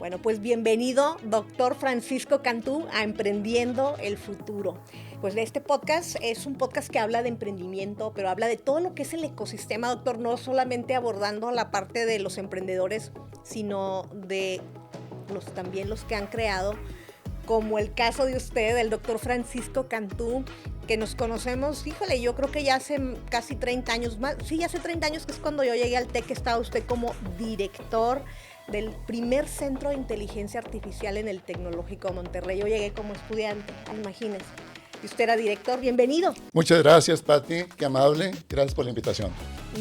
Bueno, pues bienvenido, doctor Francisco Cantú, a Emprendiendo el Futuro. Pues este podcast es un podcast que habla de emprendimiento, pero habla de todo lo que es el ecosistema, doctor, no solamente abordando la parte de los emprendedores, sino de también los que han creado, como el caso de usted, el doctor Francisco Cantú, que nos conocemos, híjole, yo creo que ya hace casi 30 años más, sí, ya hace 30 años, que es cuando yo llegué al TEC, estaba usted como director del primer centro de inteligencia artificial en el Tecnológico de Monterrey. Yo llegué como estudiante, imagínense. Y usted era director, bienvenido. Muchas gracias, Pati, qué amable, gracias por la invitación.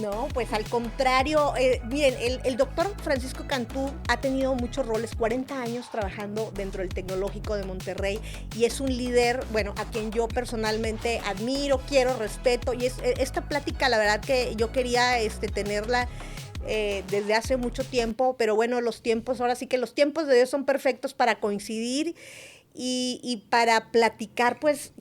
No, pues al contrario, miren, el doctor Francisco Cantú ha tenido muchos roles, 40 años trabajando dentro del Tecnológico de Monterrey y es un líder, bueno, a quien yo personalmente admiro, quiero, respeto, y esta plática, la verdad que yo quería tenerla desde hace mucho tiempo, pero bueno, los tiempos, ahora sí que los tiempos de Dios son perfectos para coincidir y para platicar, pues,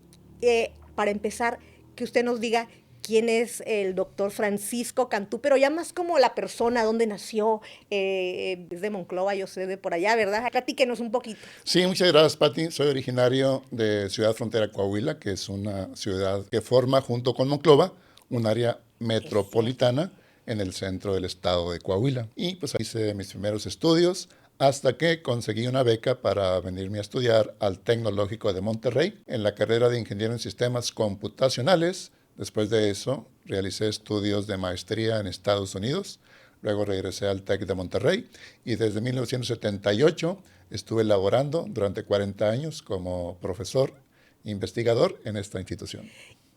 para empezar, que usted nos diga quién es el doctor Francisco Cantú, pero ya más como la persona, dónde nació, es de Monclova, yo sé, de por allá, ¿verdad? Platíquenos un poquito. Sí, muchas gracias, Pati. Soy originario de Ciudad Frontera, Coahuila, que es una ciudad que forma, junto con Monclova, un área metropolitana en el centro del estado de Coahuila. Y pues ahí hice mis primeros estudios hasta que conseguí una beca para venirme a estudiar al Tecnológico de Monterrey en la carrera de Ingeniero en Sistemas Computacionales. Después de eso, realicé estudios de maestría en Estados Unidos. Luego regresé al TEC de Monterrey y desde 1978 estuve laborando durante 40 años como profesor investigador en esta institución.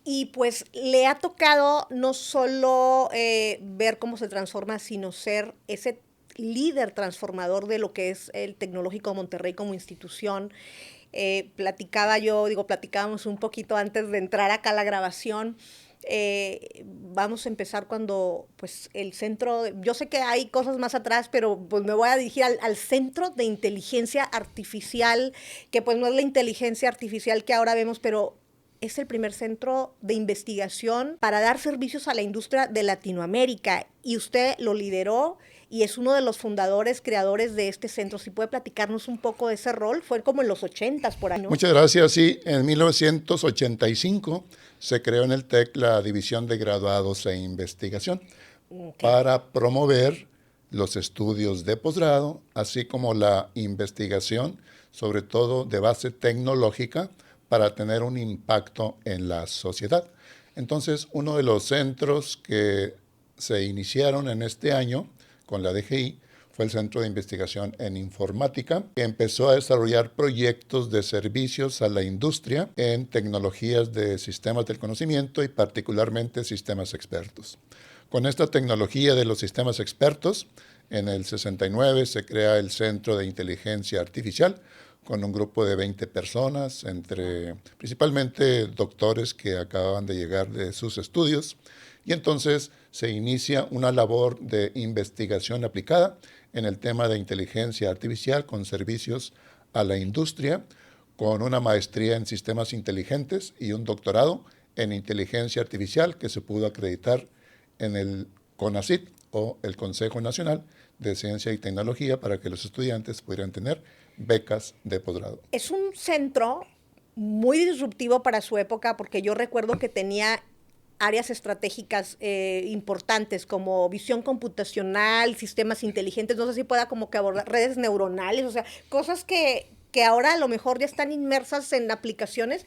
Y pues le ha tocado no solo ver cómo se transforma, sino ser ese líder transformador de lo que es el Tecnológico de Monterrey como institución. Platicábamos un poquito antes de entrar acá a la grabación. Vamos a empezar cuando pues el centro, yo sé que hay cosas más atrás, pero pues me voy a dirigir al Centro de Inteligencia Artificial, que pues no es la inteligencia artificial que ahora vemos, pero es el primer centro de investigación para dar servicios a la industria de Latinoamérica y usted lo lideró y es uno de los fundadores, creadores de este centro. Si puede platicarnos un poco de ese rol, fue como en los 80s por ahí, ¿no? Muchas gracias. Sí, en 1985 se creó en el TEC la División de Graduados e Investigación para promover los estudios de posgrado, así como la investigación, sobre todo de base tecnológica, para tener un impacto en la sociedad. Entonces, uno de los centros que se iniciaron en este año con la DGI fue el Centro de Investigación en Informática, que empezó a desarrollar proyectos de servicios a la industria en tecnologías de sistemas del conocimiento y particularmente sistemas expertos. Con esta tecnología de los sistemas expertos, en el 69 se crea el Centro de Inteligencia Artificial, con un grupo de 20 personas, entre principalmente doctores que acababan de llegar de sus estudios, y entonces se inicia una labor de investigación aplicada en el tema de inteligencia artificial con servicios a la industria, con una maestría en sistemas inteligentes y un doctorado en inteligencia artificial que se pudo acreditar en el CONACYT, o el Consejo Nacional de Ciencia y Tecnología, para que los estudiantes pudieran tener becas de posgrado. Es un centro muy disruptivo para su época, porque yo recuerdo que tenía áreas estratégicas importantes como visión computacional, sistemas inteligentes, no sé si pueda como que abordar redes neuronales, o sea, cosas que ahora a lo mejor ya están inmersas en aplicaciones,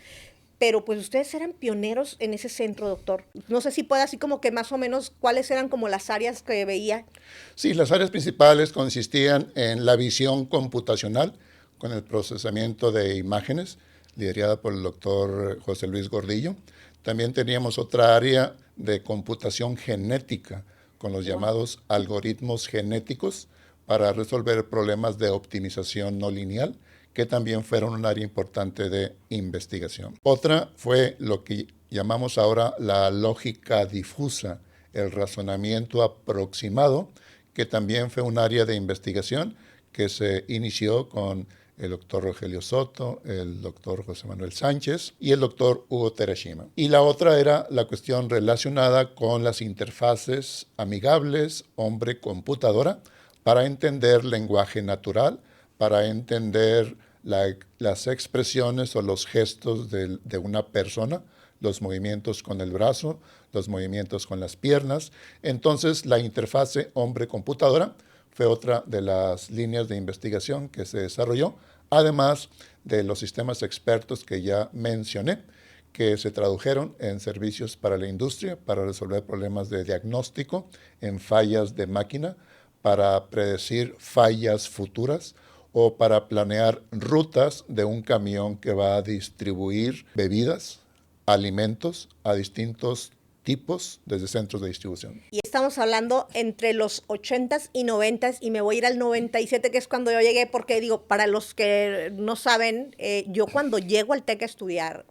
pero pues ustedes eran pioneros en ese centro, doctor. No sé si puede así como que más o menos cuáles eran como las áreas que veía. Sí, las áreas principales consistían en la visión computacional con el procesamiento de imágenes, liderada por el doctor José Luis Gordillo. También teníamos otra área de computación genética con los llamados algoritmos genéticos para resolver problemas de optimización no lineal, que también fueron un área importante de investigación. Otra fue lo que llamamos ahora la lógica difusa, el razonamiento aproximado, que también fue un área de investigación que se inició con el doctor Rogelio Soto, el doctor José Manuel Sánchez y el doctor Hugo Terashima. Y la otra era la cuestión relacionada con las interfaces amigables hombre-computadora para entender lenguaje natural, para entender las expresiones o los gestos de una persona, los movimientos con el brazo, los movimientos con las piernas. Entonces, la interfase hombre-computadora fue otra de las líneas de investigación que se desarrolló, además de los sistemas expertos que ya mencioné, que se tradujeron en servicios para la industria, para resolver problemas de diagnóstico en fallas de máquina, para predecir fallas futuras o para planear rutas de un camión que va a distribuir bebidas, alimentos a distintos tipos desde centros de distribución. Y estamos hablando entre los 80s y 90s, y me voy a ir al 97, que es cuando yo llegué, porque digo, para los que no saben, yo cuando llego al TEC a estudiar,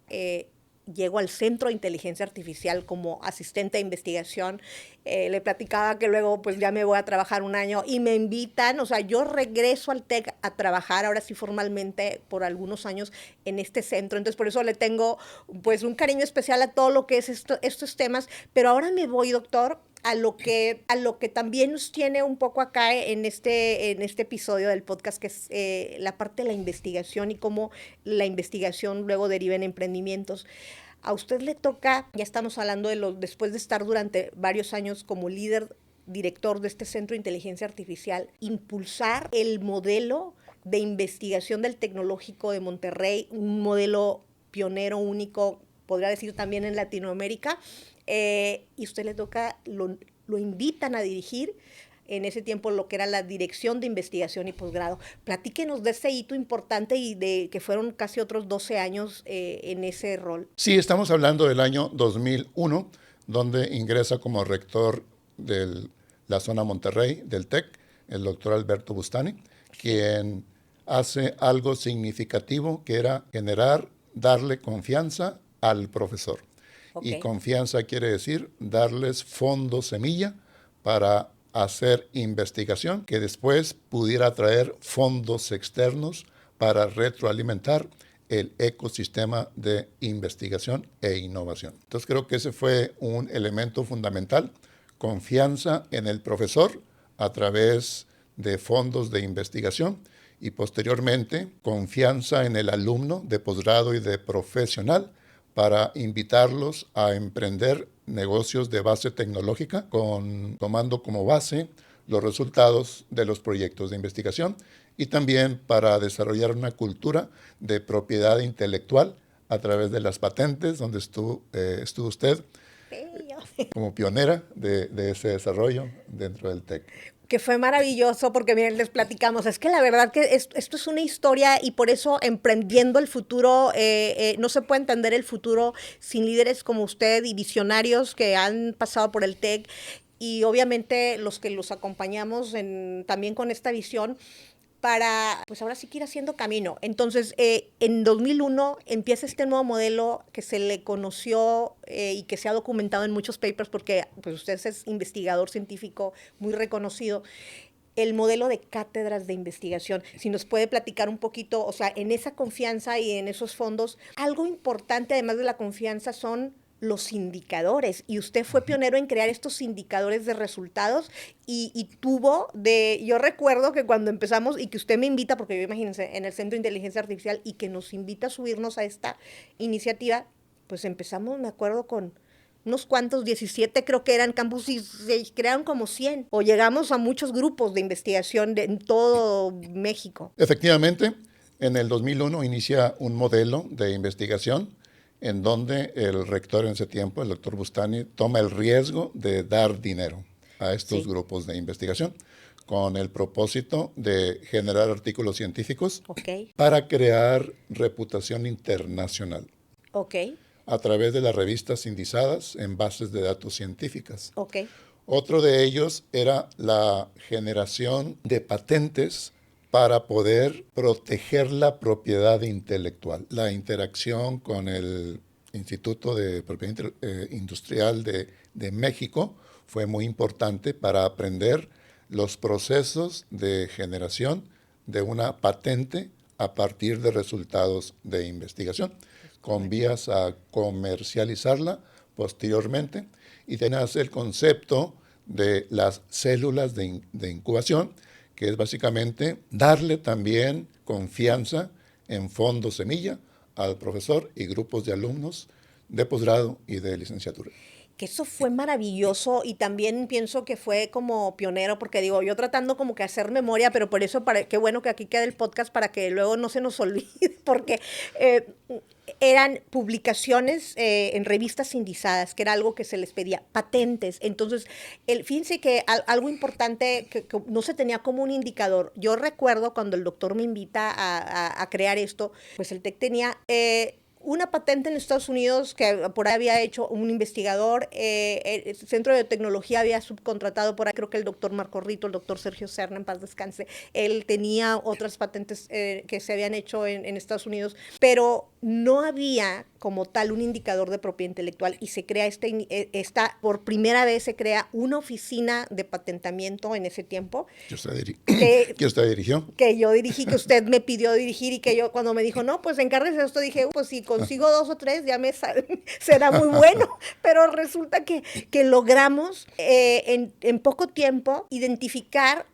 llego al Centro de Inteligencia Artificial como asistente de investigación. Le platicaba que luego pues ya me voy a trabajar un año y me invitan, o sea, yo regreso al TEC a trabajar ahora sí formalmente por algunos años en este centro. Entonces por eso le tengo pues un cariño especial a todo lo que es estos temas. Pero ahora me voy, doctor, a lo que también nos tiene un poco acá en este episodio del podcast, que es la parte de la investigación y cómo la investigación luego deriva en emprendimientos. A usted le toca, ya estamos hablando después de estar durante varios años como líder, director de este Centro de Inteligencia Artificial, impulsar el modelo de investigación del Tecnológico de Monterrey, un modelo pionero, único, podría decir también en Latinoamérica. Y usted le toca, lo invitan a dirigir en ese tiempo lo que era la Dirección de Investigación y Posgrado. Platíquenos de ese hito importante y de que fueron casi otros 12 años en ese rol. Sí, estamos hablando del año 2001, donde ingresa como rector de la zona Monterrey del TEC, el doctor Alberto Bustani, quien hace algo significativo, que era darle confianza al profesor. Okay. Y confianza quiere decir darles fondos semilla para hacer investigación que después pudiera traer fondos externos para retroalimentar el ecosistema de investigación e innovación. Entonces creo que ese fue un elemento fundamental, confianza en el profesor a través de fondos de investigación y posteriormente confianza en el alumno de posgrado y de profesional para invitarlos a emprender negocios de base tecnológica, tomando como base los resultados de los proyectos de investigación y también para desarrollar una cultura de propiedad intelectual a través de las patentes, donde estuvo usted como pionera de ese desarrollo dentro del TEC. Que fue maravilloso porque, miren, les platicamos, es que la verdad que esto es una historia y por eso emprendiendo el futuro, no se puede entender el futuro sin líderes como usted y visionarios que han pasado por el TEC y obviamente los que los acompañamos también con esta visión para, pues ahora sí que ir haciendo camino. Entonces, en 2001 empieza este nuevo modelo que se le conoció y que se ha documentado en muchos papers porque pues usted es investigador científico muy reconocido, el modelo de cátedras de investigación. Si nos puede platicar un poquito, o sea, en esa confianza y en esos fondos, algo importante además de la confianza son los indicadores, y usted fue pionero en crear estos indicadores de resultados y yo recuerdo que cuando empezamos y que usted me invita, porque yo imagínense, en el Centro de Inteligencia Artificial y que nos invita a subirnos a esta iniciativa, pues empezamos, me acuerdo, con unos cuantos, 17 creo que eran campus y se crearon como 100, o llegamos a muchos grupos de investigación en todo México. Efectivamente, en el 2001 inicia un modelo de investigación en donde el rector en ese tiempo, el doctor Bustani, toma el riesgo de dar dinero a estos grupos de investigación con el propósito de generar artículos científicos para crear reputación internacional a través de las revistas indizadas en bases de datos científicas. Otro de ellos era la generación de patentes para poder proteger la propiedad intelectual. La interacción con el Instituto de Propiedad Industrial de México fue muy importante para aprender los procesos de generación de una patente a partir de resultados de investigación, con vías a comercializarla posteriormente, y tenías el concepto de las células de incubación, que es básicamente darle también confianza en fondos semilla al profesor y grupos de alumnos de posgrado y de licenciatura. Que eso fue maravilloso y también pienso que fue como pionero, porque digo, yo tratando como que hacer memoria, pero por eso, qué bueno que aquí quede el podcast para que luego no se nos olvide, porque eran publicaciones en revistas indizadas, que era algo que se les pedía, patentes. Entonces, fíjense que algo importante que no se tenía como un indicador. Yo recuerdo cuando el doctor me invita a crear esto, pues el TEC tenía una patente en Estados Unidos que por ahí había hecho un investigador, el Centro de Tecnología había subcontratado por ahí, creo que el doctor Marco Rito, el doctor Sergio Serna, en paz descanse, él tenía otras patentes que se habían hecho en Estados Unidos, pero no había como tal un indicador de propiedad intelectual y se crea por primera vez se crea una oficina de patentamiento en ese tiempo. ¿Que usted dirigió? Que yo dirigí, que usted me pidió dirigir y que yo cuando me dijo, no, pues encárguese de esto, dije, pues si consigo 2 o 3 ya será muy bueno, pero resulta que logramos en poco tiempo identificar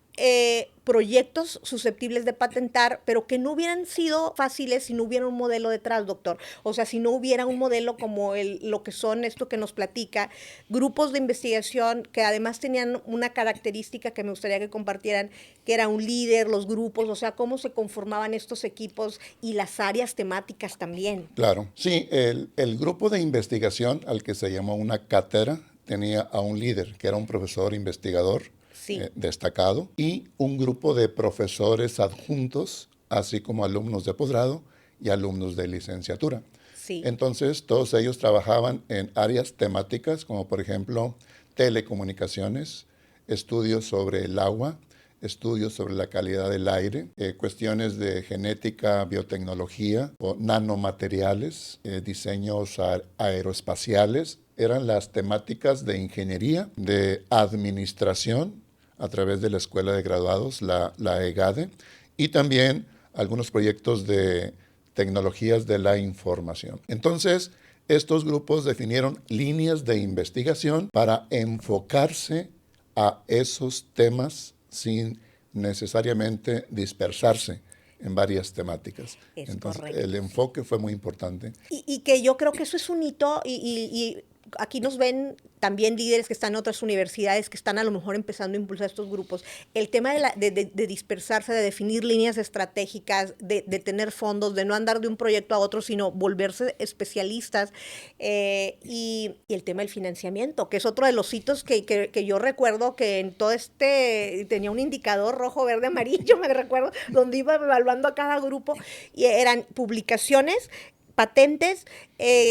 proyectos susceptibles de patentar, pero que no hubieran sido fáciles si no hubiera un modelo detrás, doctor. O sea, si no hubiera un modelo como lo que son esto que nos platica, grupos de investigación que además tenían una característica que me gustaría que compartieran, que era un líder, los grupos, o sea, cómo se conformaban estos equipos y las áreas temáticas también. Claro, sí, el grupo de investigación al que se llamó una cátedra tenía a un líder, que era un profesor investigador, sí, destacado, y un grupo de profesores adjuntos, así como alumnos de posgrado y alumnos de licenciatura. Sí. Entonces, todos ellos trabajaban en áreas temáticas, como por ejemplo telecomunicaciones, estudios sobre el agua, estudios sobre la calidad del aire, cuestiones de genética, biotecnología o nanomateriales, diseños aeroespaciales. Eran las temáticas de ingeniería, de administración, a través de la Escuela de Graduados, la EGADE, y también algunos proyectos de tecnologías de la información. Entonces, estos grupos definieron líneas de investigación para enfocarse a esos temas sin necesariamente dispersarse en varias temáticas. Entonces, correcto. El enfoque fue muy importante. Y que yo creo que eso es un hito y aquí nos ven también líderes que están en otras universidades, que están a lo mejor empezando a impulsar estos grupos. El tema de dispersarse, de definir líneas estratégicas, de tener fondos, de no andar de un proyecto a otro, sino volverse especialistas. Y el tema del financiamiento, que es otro de los hitos que yo recuerdo que en todo tenía un indicador rojo, verde, amarillo, me recuerdo, donde iba evaluando a cada grupo, y eran publicaciones, patentes,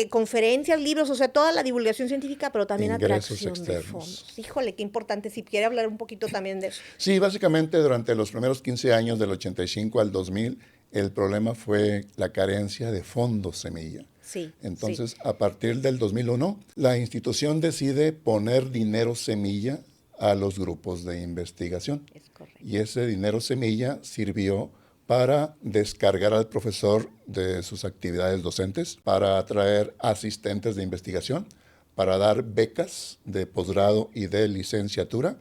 conferencias, libros, o sea, toda la divulgación científica, pero también ingresos atracción externos. De fondos. Híjole, qué importante, si quiere hablar un poquito también de eso. Sí, básicamente durante los primeros 15 años, del 85 al 2000, el problema fue la carencia de fondos semilla. Sí, entonces, sí. A partir del 2001, la institución decide poner dinero semilla a los grupos de investigación. Es correcto. Y ese dinero semilla sirvió para descargar al profesor de sus actividades docentes, para atraer asistentes de investigación, para dar becas de posgrado y de licenciatura,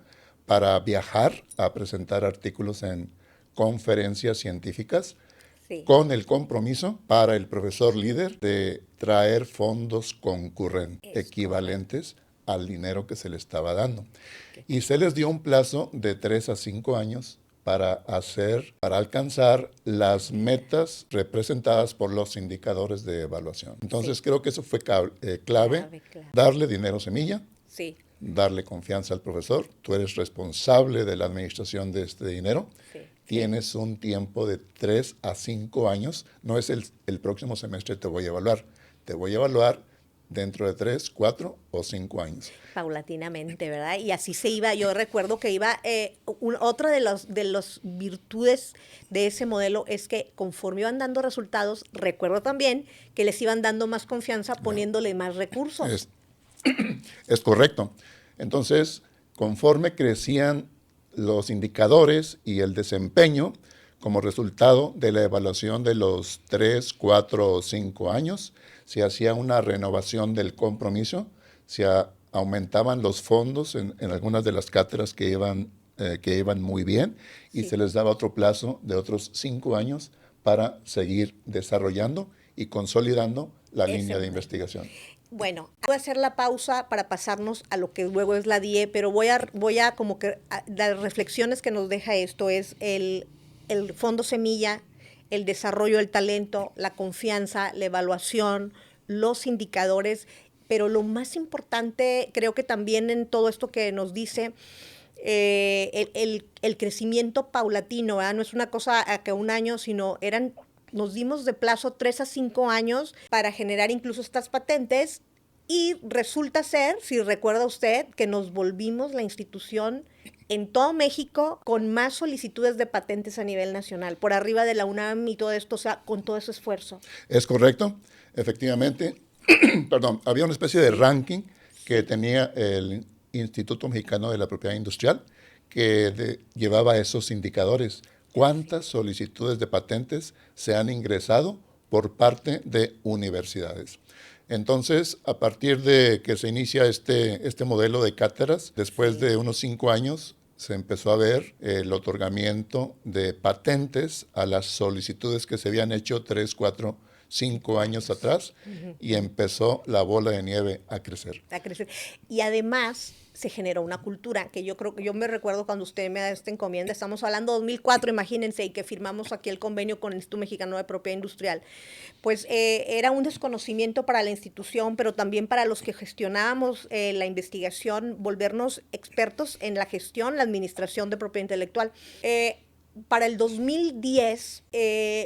para viajar a presentar artículos en conferencias científicas, sí, con el compromiso para el profesor líder de traer fondos concurrentes, equivalentes al dinero que se le estaba dando. Y se les dio un plazo de 3 a 5 años para alcanzar las metas representadas por los indicadores de evaluación. Entonces, sí, creo que eso fue clave, darle dinero semilla, sí, darle confianza al profesor. Tú eres responsable de la administración de este dinero. Sí. Tienes un tiempo de 3 a 5 años. No es el próximo semestre te voy a evaluar. Te voy a evaluar dentro de 3, 4 o 5 años. Paulatinamente, ¿verdad? Y así se iba. Yo recuerdo que iba, otra de las virtudes de ese modelo es que conforme iban dando resultados, recuerdo también que les iban dando más confianza poniéndole más recursos. Es correcto. Entonces, conforme crecían los indicadores y el desempeño como resultado de la evaluación de los 3, 4 o 5 años, se hacía una renovación del compromiso, se aumentaban los fondos en algunas de las cátedras que iban que iban muy bien y se les daba otro plazo de otros 5 años para seguir desarrollando y consolidando la línea de investigación. Bueno, voy a hacer la pausa para pasarnos a lo que luego es la DIE, pero voy a como que las reflexiones que nos deja esto es el Fondo Semilla, el desarrollo del talento, la confianza, la evaluación, los indicadores, pero lo más importante creo que también en todo esto que nos dice el crecimiento paulatino, ¿verdad? No es una cosa a que un año, sino nos dimos de plazo 3 a 5 años para generar incluso estas patentes y resulta ser, si recuerda usted, que nos volvimos la institución en todo México con más solicitudes de patentes a nivel nacional, por arriba de la UNAM y todo esto, o sea, con todo ese esfuerzo. Es correcto, efectivamente. Perdón, había una especie de ranking que tenía el Instituto Mexicano de la Propiedad Industrial que llevaba esos indicadores. ¿Cuántas solicitudes de patentes se han ingresado por parte de universidades? Entonces, a partir de que se inicia este modelo de cátedras, después de unos 5 años, se empezó a ver el otorgamiento de patentes a las solicitudes que se habían hecho 3, 4, 5 años atrás y empezó la bola de nieve a crecer. A crecer. Y además se generó una cultura que yo creo que yo me recuerdo cuando usted me da esta encomienda, estamos hablando de 2004, imagínense, y que firmamos aquí el convenio con el Instituto Mexicano de Propiedad Industrial, pues era un desconocimiento para la institución, pero también para los que gestionábamos la investigación, volvernos expertos en la gestión, la administración de propiedad intelectual. Para el 2010,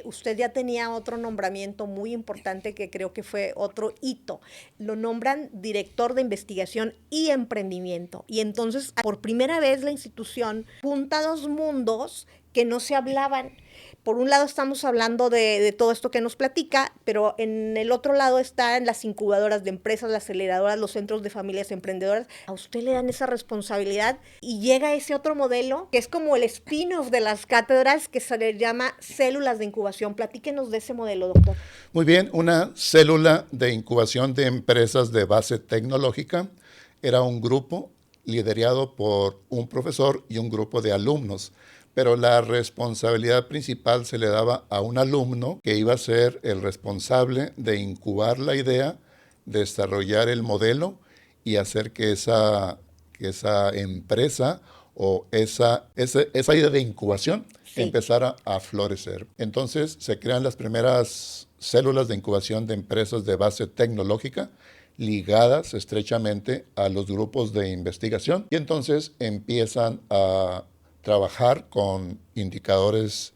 usted ya tenía otro nombramiento muy importante que creo que fue otro hito. Lo nombran director de investigación y emprendimiento. Y entonces, por primera vez, la institución junta dos mundos que no se hablaban. Por un lado estamos hablando de todo esto que nos platica, pero en el otro lado están las incubadoras de empresas, las aceleradoras, los centros de familias emprendedoras. A usted le dan esa responsabilidad y llega ese otro modelo que es como el spin-off de las cátedras que se le llama células de incubación. Platíquenos de ese modelo, doctor. Muy bien, una célula de incubación de empresas de base tecnológica era un grupo liderado por un profesor y un grupo de alumnos. Pero la responsabilidad principal se le daba a un alumno que iba a ser el responsable de incubar la idea, desarrollar el modelo y hacer que esa empresa o esa idea de incubación empezara a florecer. Entonces se crean las primeras células de incubación de empresas de base tecnológica ligadas estrechamente a los grupos de investigación y entonces empiezan a trabajar con indicadores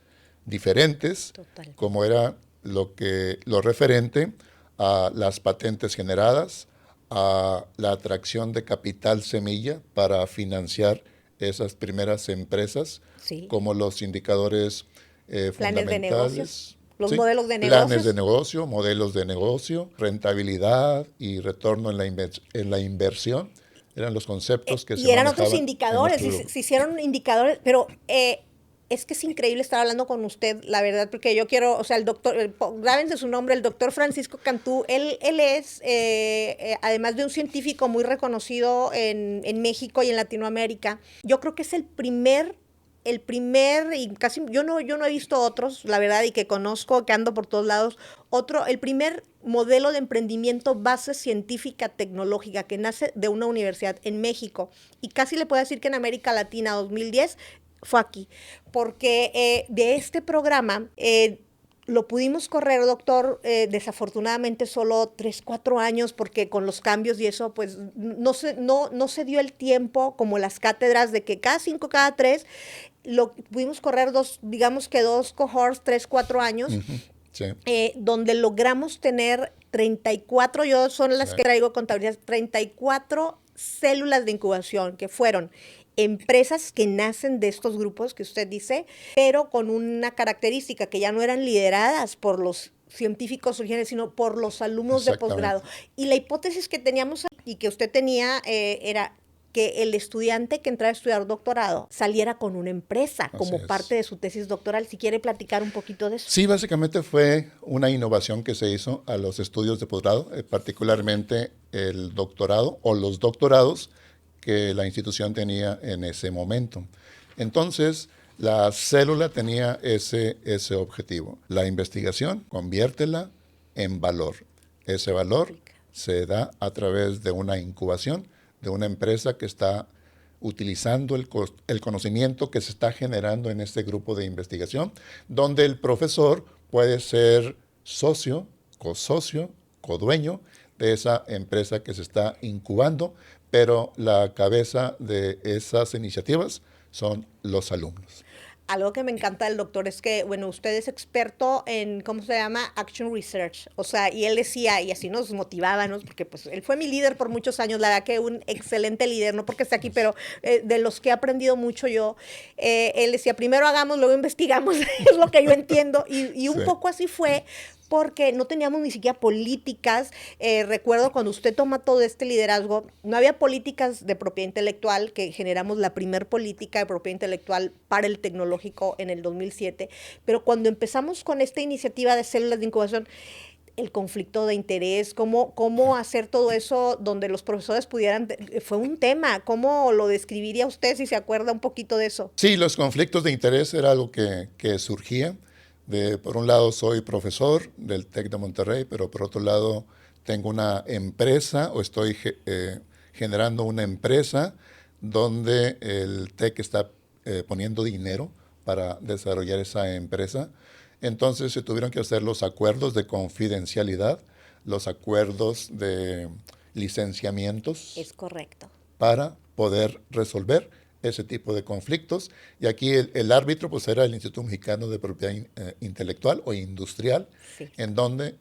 diferentes, Total. como era lo referente a las patentes generadas, a la atracción de capital semilla para financiar esas primeras empresas, como los indicadores planes fundamentales. De negocios. Los modelos de negocios. Planes de negocio, modelos de negocio, rentabilidad y retorno en la inversión. Eran los conceptos que se manejaban. Y eran otros indicadores, se hicieron indicadores, pero es que es increíble estar hablando con usted, la verdad, porque yo quiero, o sea, el doctor, grábense su nombre, el doctor Francisco Cantú, él es, además de un científico muy reconocido en México y en Latinoamérica, yo creo que es el primer, y casi, yo no he visto otros, la verdad, y que conozco, que ando por todos lados, el primer modelo de emprendimiento base científica tecnológica que nace de una universidad en México, y casi le puedo decir que en América Latina 2010 fue aquí, porque de este programa lo pudimos correr, doctor, desafortunadamente solo 3, 4 años, porque con los cambios y eso, pues no se dio el tiempo como las cátedras de que cada 5, cada 3, lo pudimos correr digamos que dos cohorts, 3, 4 años, sí. Donde logramos tener 34, yo son las que traigo contabilidad, 34 células de incubación que fueron empresas que nacen de estos grupos que usted dice, pero con una característica que ya no eran lideradas por los científicos originales, sino por los alumnos de posgrado. Y la hipótesis que teníamos y que usted tenía era que el estudiante que entrara a estudiar doctorado saliera con una empresa como parte de su tesis doctoral. Si quiere platicar un poquito de eso. Sí, básicamente fue una innovación que se hizo a los estudios de posgrado, particularmente el doctorado o los doctorados que la institución tenía en ese momento. Entonces, la célula tenía ese objetivo. La investigación, conviértela en valor. Ese valor se da a través de una incubación de una empresa que está utilizando el conocimiento que se está generando en este grupo de investigación, donde el profesor puede ser socio, cosocio, codueño de esa empresa que se está incubando, pero la cabeza de esas iniciativas son los alumnos. Algo que me encanta del doctor es que, bueno, usted es experto en, ¿cómo se llama? Action Research. O sea, y él decía, y así nos motivaba, ¿no? Porque pues él fue mi líder por muchos años, la verdad que un excelente líder, no porque esté aquí, pero de los que he aprendido mucho yo, él decía, primero hagamos, luego investigamos, es lo que yo entiendo, y un poco así fue, porque no teníamos ni siquiera políticas. Recuerdo cuando usted toma todo este liderazgo, no había políticas de propiedad intelectual, que generamos la primer política de propiedad intelectual para el tecnológico en el 2007, pero cuando empezamos con esta iniciativa de células de incubación, el conflicto de interés, cómo hacer todo eso donde los profesores pudieran, fue un tema. ¿Cómo lo describiría usted si se acuerda un poquito de eso? Sí, los conflictos de interés era algo que surgía. Por un lado soy profesor del TEC de Monterrey, pero por otro lado tengo una empresa o estoy generando una empresa donde el TEC está poniendo dinero para desarrollar esa empresa. Entonces se tuvieron que hacer los acuerdos de confidencialidad, los acuerdos de licenciamientos. Es correcto. Para poder resolver ese tipo de conflictos. Y aquí el árbitro pues era el Instituto Mexicano de Propiedad Intelectual o Industrial, sí, en donde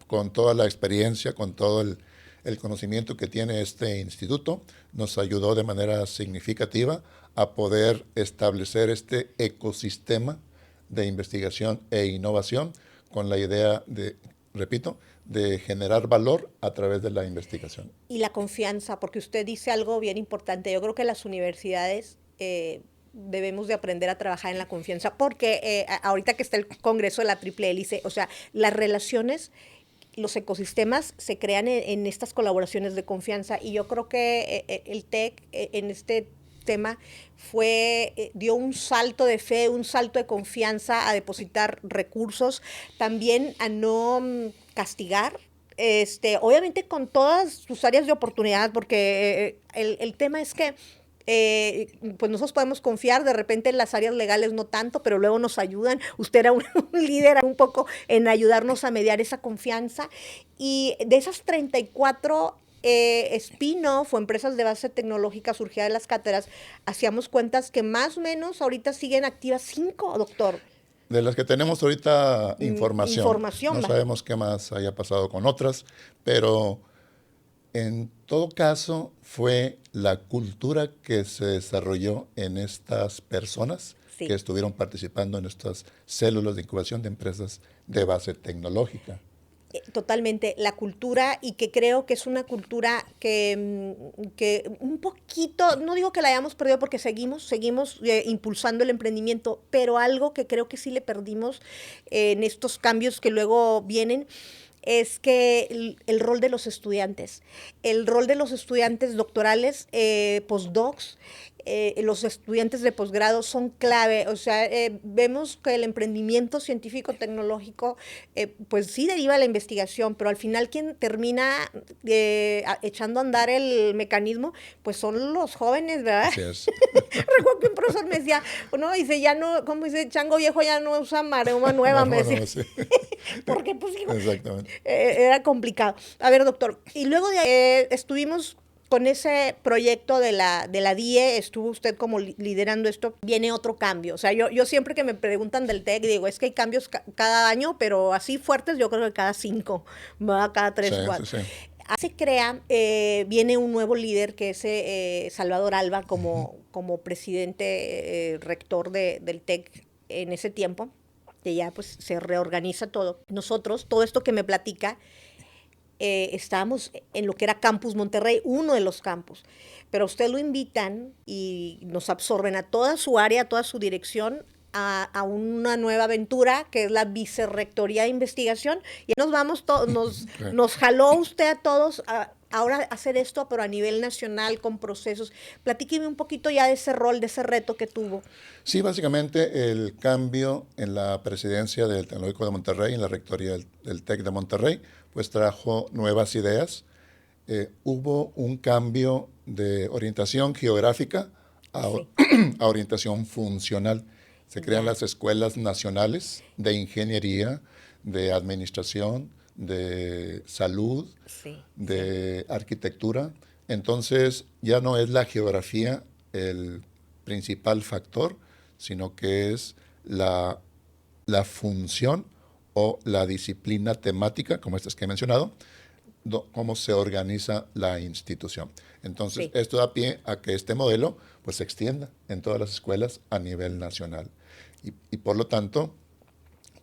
con toda la experiencia, con todo el conocimiento que tiene este instituto, nos ayudó de manera significativa a poder establecer este ecosistema de investigación e innovación con la idea de, repito, de generar valor a través de la investigación. Y la confianza, porque usted dice algo bien importante. Yo creo que las universidades debemos de aprender a trabajar en la confianza, porque ahorita que está el Congreso de la Triple Hélice, o sea, las relaciones, los ecosistemas se crean en estas colaboraciones de confianza, y yo creo que el TEC en este tema dio un salto de fe, un salto de confianza, a depositar recursos, también a no castigar, obviamente con todas sus áreas de oportunidad, porque el tema es que pues nosotros podemos confiar, de repente en las áreas legales no tanto, pero luego nos ayudan. Usted era un líder un poco en ayudarnos a mediar esa confianza, y de esas 34 spin-off o empresas de base tecnológica surgidas de las cátedras, hacíamos cuentas que más o menos ahorita siguen activas 5, doctor. De las que tenemos ahorita información. No ¿vale? Sabemos qué más haya pasado con otras, pero en todo caso fue la cultura que se desarrolló en estas personas, sí, que estuvieron participando en estas células de incubación de empresas de base tecnológica. Totalmente, la cultura, y que creo que es una cultura que un poquito, no digo que la hayamos perdido porque seguimos impulsando el emprendimiento, pero algo que creo que sí le perdimos en estos cambios que luego vienen, es que el rol de los estudiantes doctorales, postdocs, los estudiantes de posgrado son clave. O sea, vemos que el emprendimiento científico-tecnológico, pues sí deriva la investigación, pero al final quien termina echando a andar el mecanismo, pues son los jóvenes, ¿verdad? Así es. Recuerdo que un profesor me decía, no, dice, ya no, como dice, chango viejo ya no usa maroma nueva, me decía. Sí. Porque pues digo, exactamente, era complicado. A ver, doctor, y luego de ahí estuvimos con ese proyecto de la DIE, estuvo usted como liderando esto. Viene otro cambio. O sea, yo siempre que me preguntan del TEC, digo, es que hay cambios cada año, pero así fuertes yo creo que cada 5, ¿verdad? Cada 3, 4. Sí. Se crea, viene un nuevo líder que es Salvador Alba como presidente rector del TEC en ese tiempo, que ya pues se reorganiza todo. Nosotros, todo esto que me platica, estábamos en lo que era Campus Monterrey, uno de los campus, pero a usted lo invitan y nos absorben a toda su área, a toda su dirección, a una nueva aventura que es la Vicerrectoría de Investigación, y nos vamos nos jaló usted a todos ahora hacer esto, pero a nivel nacional, con procesos. Platíqueme un poquito ya de ese rol, de ese reto que tuvo. Sí, básicamente el cambio en la presidencia del Tecnológico de Monterrey, en la rectoría del TEC de Monterrey, pues trajo nuevas ideas. Hubo un cambio de orientación geográfica a, Sí. a orientación funcional. Se crean Ya. las escuelas nacionales de ingeniería, de administración, de salud, Sí, sí. de arquitectura. Entonces ya no es la geografía el principal factor, sino que es la función o la disciplina temática, como estas que he mencionado, cómo se organiza la institución. Entonces, Sí. esto da pie a que este modelo pues, se extienda en todas las escuelas a nivel nacional. Y por lo tanto,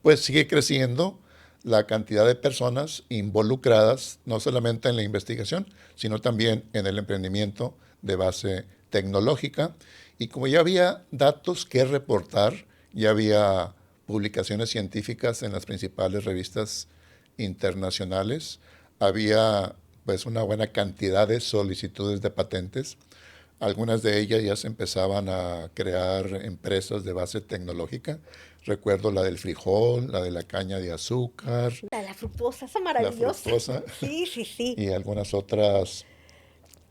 pues sigue creciendo la cantidad de personas involucradas, no solamente en la investigación, sino también en el emprendimiento de base tecnológica. Y como ya había datos que reportar, ya había publicaciones científicas en las principales revistas internacionales, había pues una buena cantidad de solicitudes de patentes. Algunas de ellas ya se empezaban a crear empresas de base tecnológica. Recuerdo la del frijol, la de la caña de azúcar, La fructuosa, esa la maravillosa. fructosa Sí, sí, sí. y algunas otras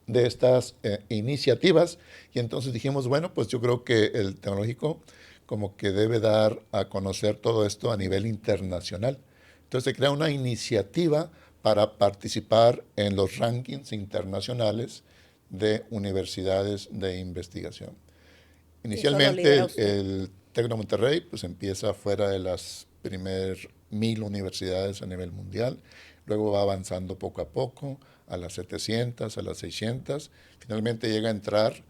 de estas iniciativas. Y entonces dijimos, bueno, pues yo creo que el tecnológico como que debe dar a conocer todo esto a nivel internacional. Entonces se crea una iniciativa para participar en los rankings internacionales de universidades de investigación. Y eso lo Inicialmente lidera el, usted. el TEC de Monterrey pues empieza fuera de las primer 1000 universidades a nivel mundial, luego va avanzando poco a poco a las 700, a las 600, finalmente llega a entrar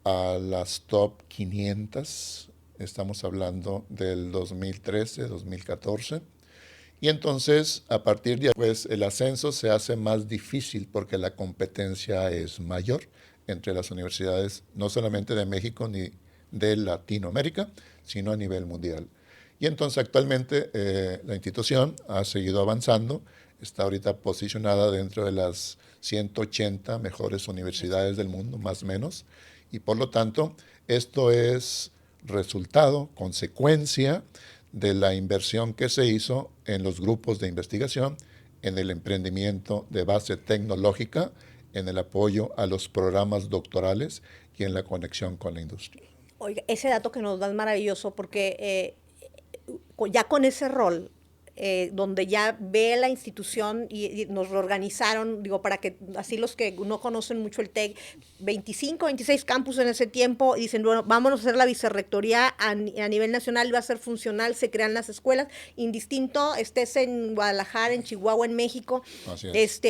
a las top 500, estamos hablando del 2013, 2014, y entonces a partir de ahí pues el ascenso se hace más difícil porque la competencia es mayor entre las universidades, no solamente de México ni de Latinoamérica, sino a nivel mundial. Y entonces actualmente la institución ha seguido avanzando, está ahorita posicionada dentro de las 180 mejores universidades del mundo, más o menos, y por lo tanto esto es resultado, consecuencia de la inversión que se hizo en los grupos de investigación, en el emprendimiento de base tecnológica, en el apoyo a los programas doctorales y en la conexión con la industria. Oiga, ese dato que nos da es maravilloso porque ya con ese rol, donde ya ve la institución y nos reorganizaron, digo, para que así los que no conocen mucho el TEC, 25, 26 campus en ese tiempo, y dicen, bueno, vámonos a hacer la vicerrectoría a nivel nacional, va a ser funcional, se crean las escuelas, indistinto, estés en Guadalajara, en Chihuahua, en México, Así es.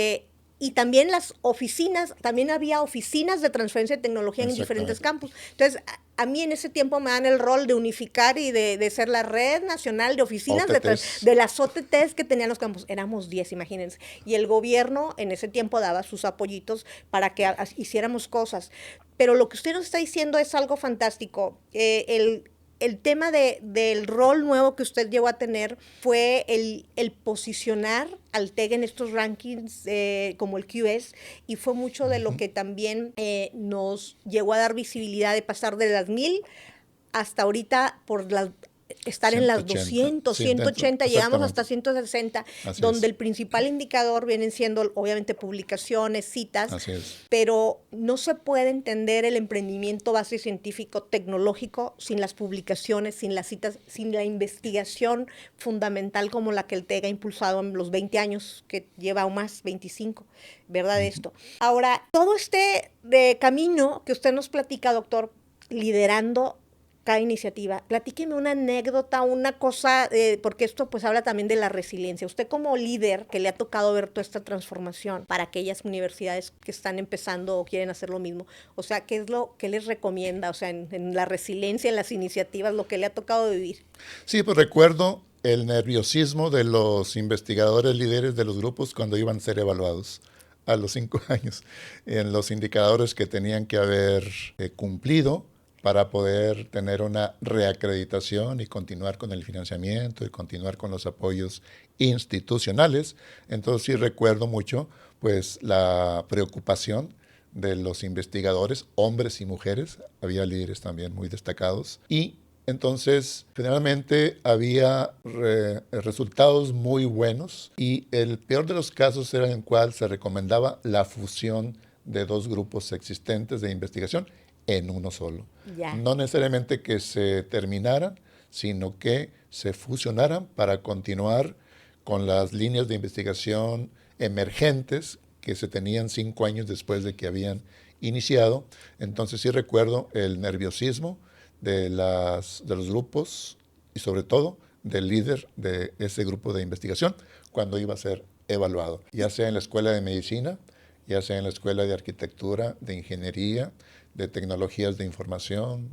Y también las oficinas, también había oficinas de transferencia de tecnología en diferentes Exactamente. campus. Entonces, a mí en ese tiempo me dan el rol de unificar y de ser la red nacional de oficinas OTTs. de las OTTs que tenían los campus. Éramos 10, imagínense. Y el gobierno en ese tiempo daba sus apoyitos para que hiciéramos cosas. Pero lo que usted nos está diciendo es algo fantástico. El tema del rol nuevo que usted llegó a tener fue el posicionar al TEC en estos rankings como el QS, y fue mucho de lo que también nos llegó a dar visibilidad de pasar de las 1000 hasta ahorita por las estar en las 180. 200, Sí, dentro. 180, llegamos hasta Exactamente. 160, Así donde es. el principal indicador vienen siendo obviamente publicaciones, citas, Así es. pero no se puede entender el emprendimiento base científico tecnológico sin las publicaciones, sin las citas, sin la investigación fundamental como la que el TEC ha impulsado en los 20 años que lleva o más, 25, ¿verdad? Esto. Ahora, todo este de camino que usted nos platica, doctor, liderando cada iniciativa. Platíqueme una anécdota, una cosa, porque esto pues habla también de la resiliencia. Usted como líder que le ha tocado ver toda esta transformación para aquellas universidades que están empezando o quieren hacer lo mismo, o sea, ¿qué es lo que les recomienda? O sea, en la resiliencia, en las iniciativas, lo que le ha tocado vivir. Sí, pues recuerdo el nerviosismo de los investigadores líderes de los grupos cuando iban a ser evaluados a los 5 años en los indicadores que tenían que haber cumplido para poder tener una reacreditación y continuar con el financiamiento y continuar con los apoyos institucionales. Entonces sí recuerdo mucho pues la preocupación de los investigadores, hombres y mujeres, había líderes también muy destacados, y entonces generalmente había resultados muy buenos, y el peor de los casos era en el cual se recomendaba la fusión de dos grupos existentes de investigación en uno solo. Ya. No necesariamente que se terminaran, sino que se fusionaran para continuar con las líneas de investigación emergentes que se tenían 5 años después de que habían iniciado. Entonces sí recuerdo el nerviosismo de los grupos y sobre todo del líder de ese grupo de investigación cuando iba a ser evaluado, ya sea en la escuela de medicina, ya sea en la escuela de arquitectura, de ingeniería, de tecnologías de información,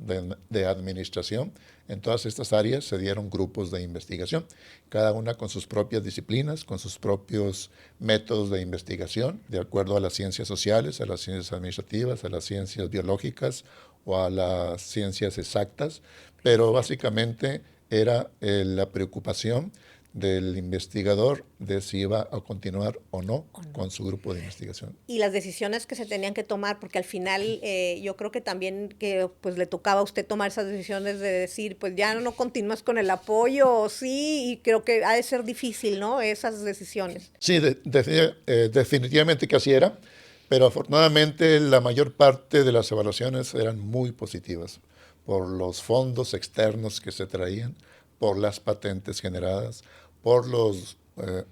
de administración. En todas estas áreas se dieron grupos de investigación, cada una con sus propias disciplinas, con sus propios métodos de investigación, de acuerdo a las ciencias sociales, a las ciencias administrativas, a las ciencias biológicas o a las ciencias exactas, pero básicamente era la preocupación del investigador de si iba a continuar o no con su grupo de investigación. Y las decisiones que se tenían que tomar, porque al final yo creo que también que pues le tocaba a usted tomar esas decisiones de decir, pues ya no continúas con el apoyo, o sí, y creo que ha de ser difícil, ¿no? Esas decisiones. Sí, definitivamente que así era, pero afortunadamente la mayor parte de las evaluaciones eran muy positivas por los fondos externos que se traían, por las patentes generadas, por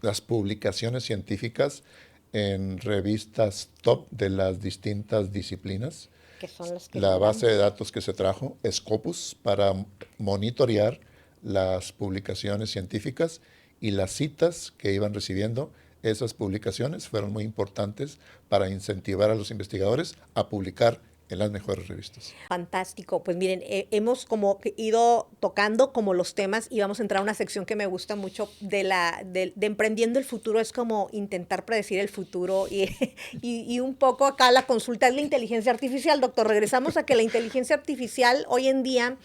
las publicaciones científicas en revistas top de las distintas disciplinas. Que son las que La base de logramos. datos que se trajo, Scopus, para monitorear las publicaciones científicas y las citas que iban recibiendo. Esas publicaciones fueron muy importantes para incentivar a los investigadores a publicar en las mejores revistas. Fantástico. Pues miren, hemos como ido tocando como los temas y vamos a entrar a una sección que me gusta mucho de Emprendiendo el Futuro. Es como intentar predecir el futuro y un poco acá la consulta es la inteligencia artificial. Doctor, regresamos a que la inteligencia artificial hoy en día,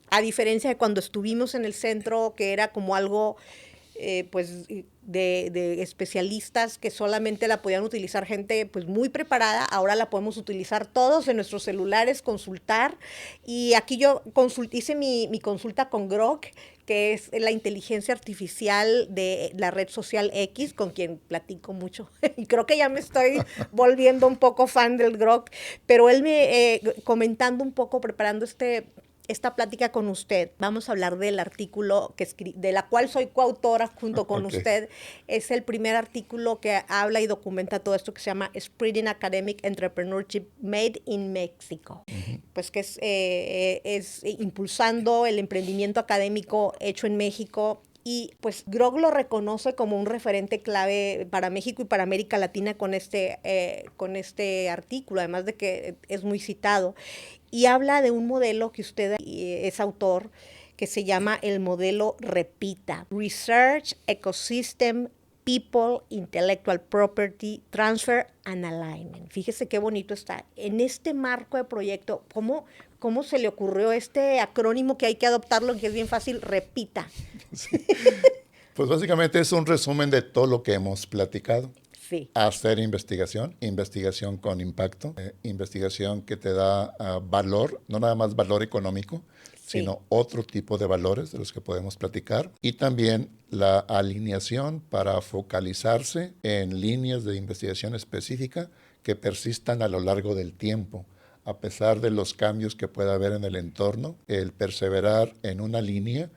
a diferencia de cuando estuvimos en el centro, que era como algo pues de especialistas que solamente la podían utilizar gente pues muy preparada, ahora la podemos utilizar todos en nuestros celulares, consultar, y aquí yo hice mi consulta con Grok, que es la inteligencia artificial de la red social X, con quien platico mucho, y creo que ya me estoy volviendo un poco fan del Grok, pero él me comentando un poco, preparando esta plática con usted, vamos a hablar del artículo de la cual soy coautora junto con usted. Es el primer artículo que habla y documenta todo esto que se llama Spreading Academic Entrepreneurship Made in Mexico. Pues que es impulsando el emprendimiento académico hecho en México. Y pues Grok lo reconoce como un referente clave para México y para América Latina con este artículo, además de que es muy citado. Y habla de un modelo que usted es autor, que se llama el modelo REPITA, Research, Ecosystem, People, Intellectual Property, Transfer and Alignment. Fíjese qué bonito está. En este marco de proyecto, ¿cómo se le ocurrió este acrónimo que hay que adoptarlo, que es bien fácil, REPITA? Sí. Pues básicamente es un resumen de todo lo que hemos platicado. Sí. Hacer investigación con impacto, investigación que te da valor, no nada más valor económico, Sí. sino otro tipo de valores de los que podemos platicar, y también la alineación para focalizarse en líneas de investigación específica que persistan a lo largo del tiempo. A pesar de los cambios que pueda haber en el entorno, el perseverar en una línea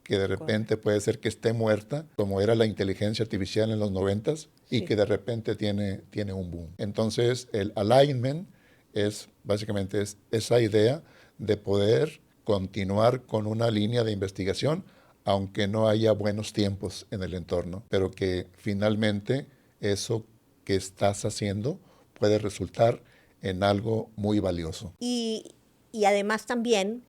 que de repente puede ser que esté muerta, como era la inteligencia artificial en los 90s, y Sí. que de repente tiene un boom. Entonces, el alignment es básicamente esa idea de poder continuar con una línea de investigación, aunque no haya buenos tiempos en el entorno, pero que finalmente eso que estás haciendo puede resultar en algo muy valioso. Y además también,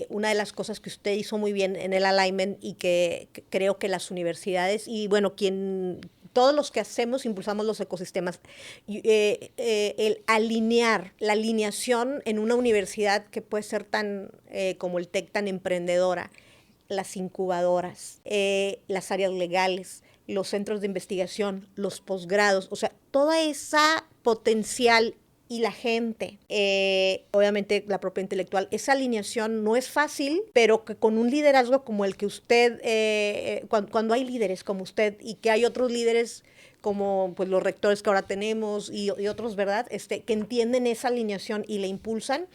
una de las cosas que usted hizo muy bien en el alignment y que creo que las universidades y bueno, quien todos los que hacemos impulsamos los ecosistemas. El alinear, la alineación en una universidad que puede ser tan, como el TEC, tan emprendedora, las incubadoras, las áreas legales, los centros de investigación, los posgrados, o sea, toda esa potencial y la gente, obviamente la propiedad intelectual, esa alineación no es fácil, pero que con un liderazgo como el que usted, cuando hay líderes como usted y que hay otros líderes como pues los rectores que ahora tenemos y otros, ¿verdad? Que entienden esa alineación y la impulsan,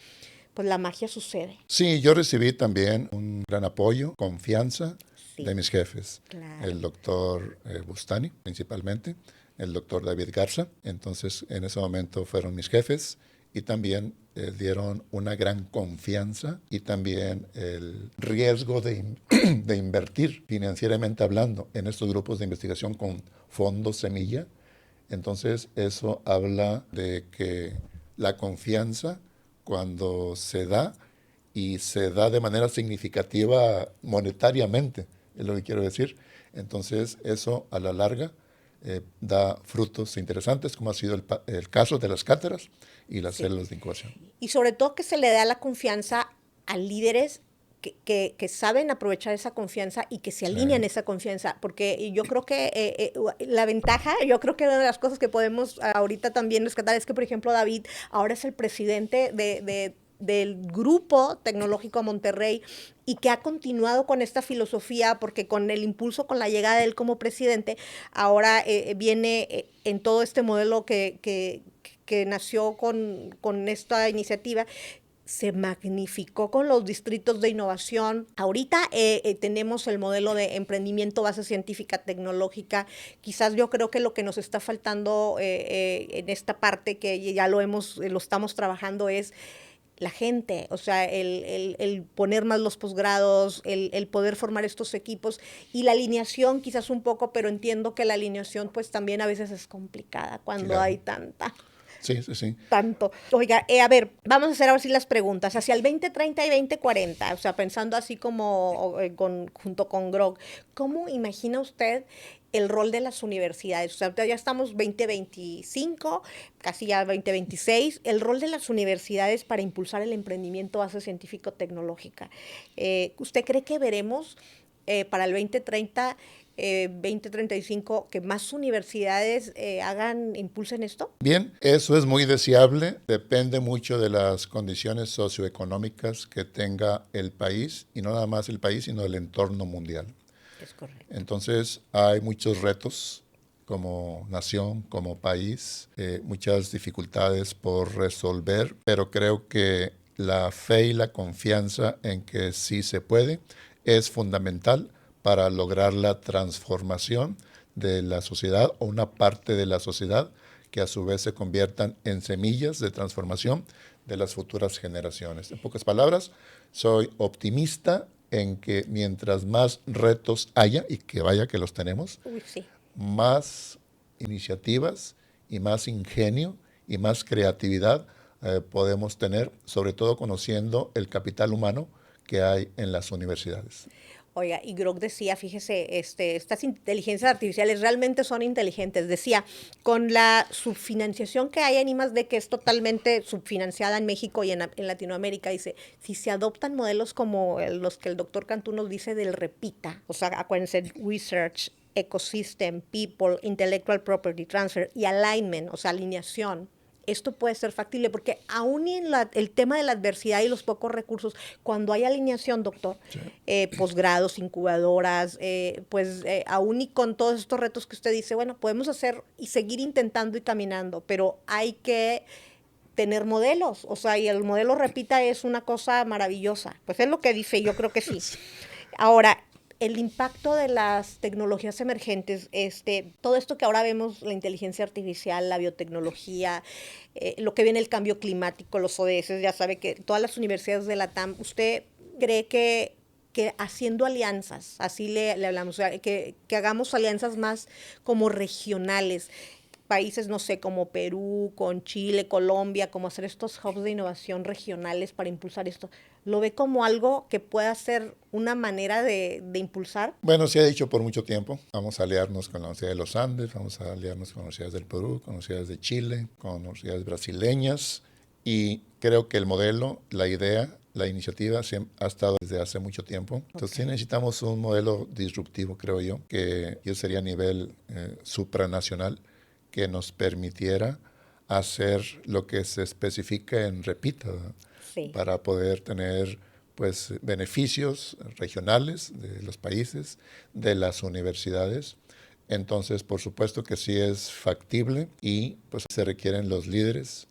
pues la magia sucede. Sí, yo recibí también un gran apoyo, confianza de mis jefes, claro. El doctor Bustani principalmente, el doctor David Garza. Entonces, en ese momento fueron mis jefes y también dieron una gran confianza y también el riesgo de invertir financieramente hablando en estos grupos de investigación con fondos semilla. Entonces, eso habla de que la confianza, cuando se da y se da de manera significativa monetariamente, es lo que quiero decir. Entonces, eso a la larga da frutos interesantes, como ha sido el caso de las cátedras y las células de incubación. Y sobre todo que se le da la confianza a líderes que saben aprovechar esa confianza y que se alinean esa confianza, porque yo creo que la ventaja, yo creo que una de las cosas que podemos ahorita también rescatar es que, por ejemplo, David ahora es el presidente del Grupo Tecnológico Monterrey y que ha continuado con esta filosofía, porque con el impulso, con la llegada de él como presidente, ahora viene en todo este modelo que nació con esta iniciativa, se magnificó con los distritos de innovación. Ahorita tenemos el modelo de emprendimiento, base científica, tecnológica. Quizás yo creo que lo que nos está faltando en esta parte, que ya lo estamos trabajando, es la gente, o sea, el poner más los posgrados, el poder formar estos equipos y la alineación quizás un poco, pero entiendo que la alineación pues también a veces es complicada cuando hay tanta. Sí, sí, sí. Tanto. Oiga, a ver, vamos a hacer ahora sí las preguntas. Hacia el 2030 y 2040, o sea, pensando así como junto con Grog, ¿cómo imagina usted el rol de las universidades? O sea, ya estamos 2025, casi ya 2026, el rol de las universidades para impulsar el emprendimiento base científico-tecnológica. ¿Usted cree que veremos para el 2030 2035, que más universidades impulsen esto? Bien, eso es muy deseable, depende mucho de las condiciones socioeconómicas que tenga el país, y no nada más el país, sino el entorno mundial. Es correcto. Entonces hay muchos retos como nación, como país, muchas dificultades por resolver, pero creo que la fe y la confianza en que sí se puede es fundamental para lograr la transformación de la sociedad o una parte de la sociedad que a su vez se conviertan en semillas de transformación de las futuras generaciones. En pocas palabras, soy optimista en que mientras más retos haya, y que vaya que los tenemos, más iniciativas y más ingenio y más creatividad podemos tener, sobre todo conociendo el capital humano que hay en las universidades. Oiga, y Grog decía, fíjese, estas inteligencias artificiales realmente son inteligentes. Decía, con la subfinanciación que hay en I+D, que es totalmente subfinanciada en México y en Latinoamérica, dice, si se adoptan modelos como los que el doctor Cantú nos dice del REPITA, o sea, acuérdense, Research, Ecosystem, People, Intellectual Property Transfer y Alignment, o sea, alineación, esto puede ser factible, porque aún en el tema de la adversidad y los pocos recursos, cuando hay alineación, doctor, posgrados, incubadoras, aún y con todos estos retos que usted dice, bueno, podemos hacer y seguir intentando y caminando, pero hay que tener modelos, o sea, y el modelo REPITA es una cosa maravillosa, pues es lo que dice, yo creo que sí. Ahora, el impacto de las tecnologías emergentes, todo esto que ahora vemos, la inteligencia artificial, la biotecnología, lo que viene el cambio climático, los ODS, ya sabe que todas las universidades de la TAM, ¿usted cree que haciendo alianzas, así le hablamos, o sea, que hagamos alianzas más como regionales, países, no sé, como Perú, con Chile, Colombia, como hacer estos hubs de innovación regionales para impulsar esto, ¿Lo ve como algo que pueda ser una manera de impulsar? Bueno, se ha dicho por mucho tiempo, vamos a aliarnos con la Universidad de los Andes, vamos a aliarnos con universidades del Perú, con universidades de Chile, con universidades brasileñas, y creo que el modelo, la idea, la iniciativa ha estado desde hace mucho tiempo. Entonces sí necesitamos un modelo disruptivo, creo yo sería a nivel supranacional, que nos permitiera hacer lo que se especifica en REPIT, Sí. para poder tener pues beneficios regionales de los países, de las universidades. Entonces, por supuesto que sí es factible y pues se requieren los líderes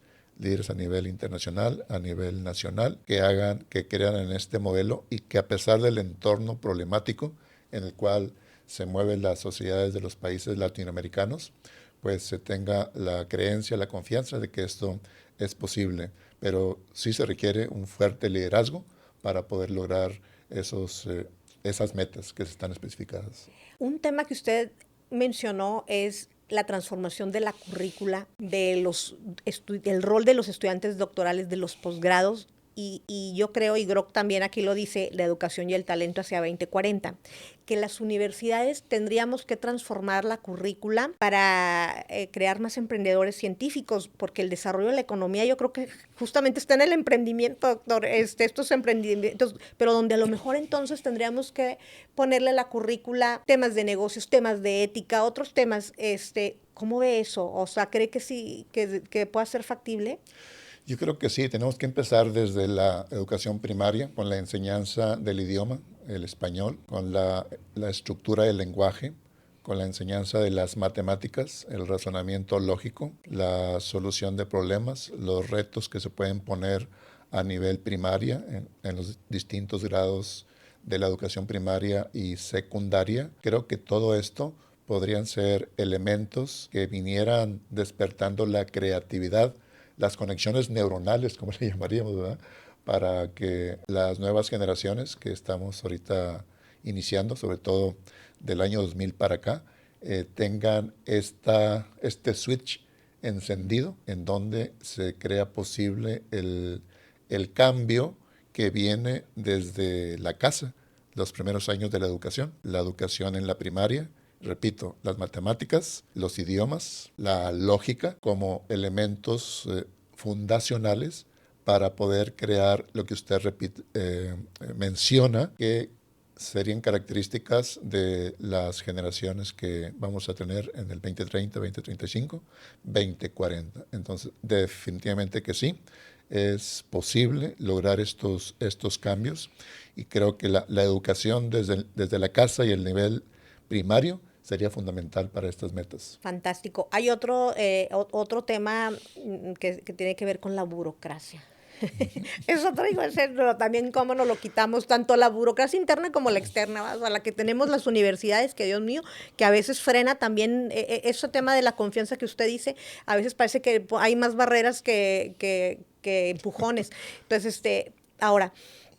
a nivel internacional, a nivel nacional, que crean en este modelo y que a pesar del entorno problemático en el cual se mueven las sociedades de los países latinoamericanos, pues se tenga la creencia, la confianza de que esto es posible. Pero sí se requiere un fuerte liderazgo para poder lograr esas metas que están especificadas. Un tema que usted mencionó es la transformación de la currícula, del rol de los estudiantes doctorales, de los posgrados, y yo creo, y Grock también aquí lo dice, la educación y el talento hacia 2040, que las universidades tendríamos que transformar la currícula para crear más emprendedores científicos, porque el desarrollo de la economía yo creo que justamente está en el emprendimiento, doctor, estos emprendimientos, pero donde a lo mejor entonces tendríamos que ponerle a la currícula temas de negocios, temas de ética, otros temas, ¿cómo ve eso? O sea, ¿cree que sí, que pueda ser factible? Yo creo que sí, tenemos que empezar desde la educación primaria, con la enseñanza del idioma, el español, con la estructura del lenguaje, con la enseñanza de las matemáticas, el razonamiento lógico, la solución de problemas, los retos que se pueden poner a nivel primaria en los distintos grados de la educación primaria y secundaria. Creo que todo esto podrían ser elementos que vinieran despertando la creatividad, las conexiones neuronales, como le llamaríamos, ¿verdad? Para que las nuevas generaciones que estamos ahorita iniciando, sobre todo del año 2000 para acá, tengan este switch encendido en donde se crea posible el cambio que viene desde la casa, los primeros años de la educación en la primaria. Repito, las matemáticas, los idiomas, la lógica como elementos fundacionales para poder crear lo que usted menciona, que serían características de las generaciones que vamos a tener en el 2030, 2035, 2040. Entonces, definitivamente que sí, es posible lograr estos cambios y creo que la educación desde la casa y el nivel primario sería fundamental para estas metas. Fantástico. Hay otro tema que tiene que ver con la burocracia. Eso traigo a ser, pero también cómo nos lo quitamos, tanto la burocracia interna como la externa, o sea, la que tenemos las universidades, que Dios mío, que a veces frena también ese tema de la confianza que usted dice, a veces parece que hay más barreras que empujones. Entonces, ahora,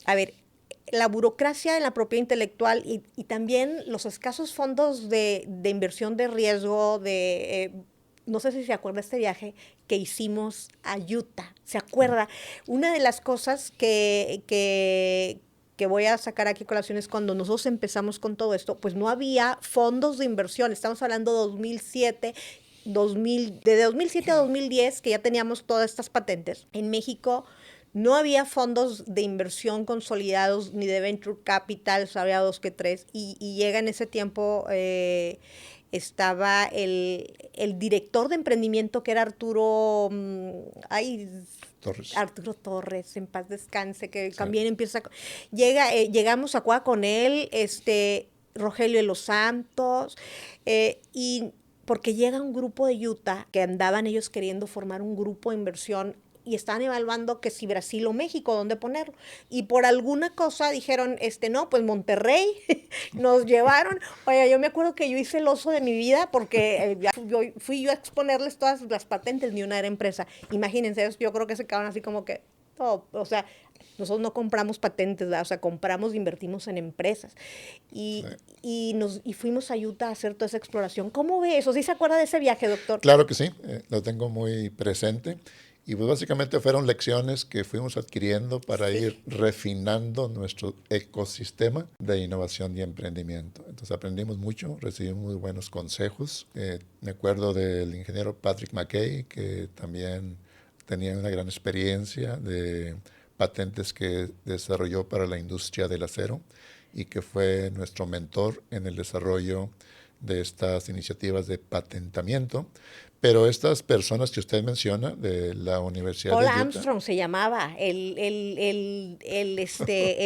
a ver, la burocracia en la propiedad intelectual y también los escasos fondos de inversión de riesgo, no sé si se acuerda este viaje que hicimos a Utah. ¿Se acuerda? Una de las cosas que voy a sacar aquí a colación es cuando nosotros empezamos con todo esto, pues no había fondos de inversión. Estamos hablando de 2007, de 2007 a 2010, que ya teníamos todas estas patentes. En México no había fondos de inversión consolidados ni de venture capital, había dos que tres, y llega en ese tiempo, estaba el director de emprendimiento que era Arturo Torres, en paz descanse, que sí. También empieza, llegamos a Cuba con él, Rogelio de los Santos, y porque llega un grupo de Utah que andaban ellos queriendo formar un grupo de inversión y estaban evaluando que si Brasil o México, dónde ponerlo. Y por alguna cosa dijeron, no, pues Monterrey, nos llevaron. Oye, yo me acuerdo que yo hice el oso de mi vida porque fui yo a exponerles todas las patentes, ni una era empresa. Imagínense, yo creo que se quedaron así como que, o sea, nosotros no compramos patentes, ¿verdad? O sea, compramos, invertimos en empresas. Y fuimos a Utah a hacer toda esa exploración. ¿Cómo ve eso? ¿Sí se acuerda de ese viaje, doctor? Claro que sí, lo tengo muy presente. Y pues básicamente fueron lecciones que fuimos adquiriendo para ir refinando nuestro ecosistema de innovación y emprendimiento. Entonces aprendimos mucho, recibimos muy buenos consejos. Me acuerdo del ingeniero Patrick McKay, que también tenía una gran experiencia de patentes que desarrolló para la industria del acero y que fue nuestro mentor en el desarrollo de estas iniciativas de patentamiento. Pero estas personas que usted menciona de la Universidad Paul de Utah, Armstrong se llamaba, el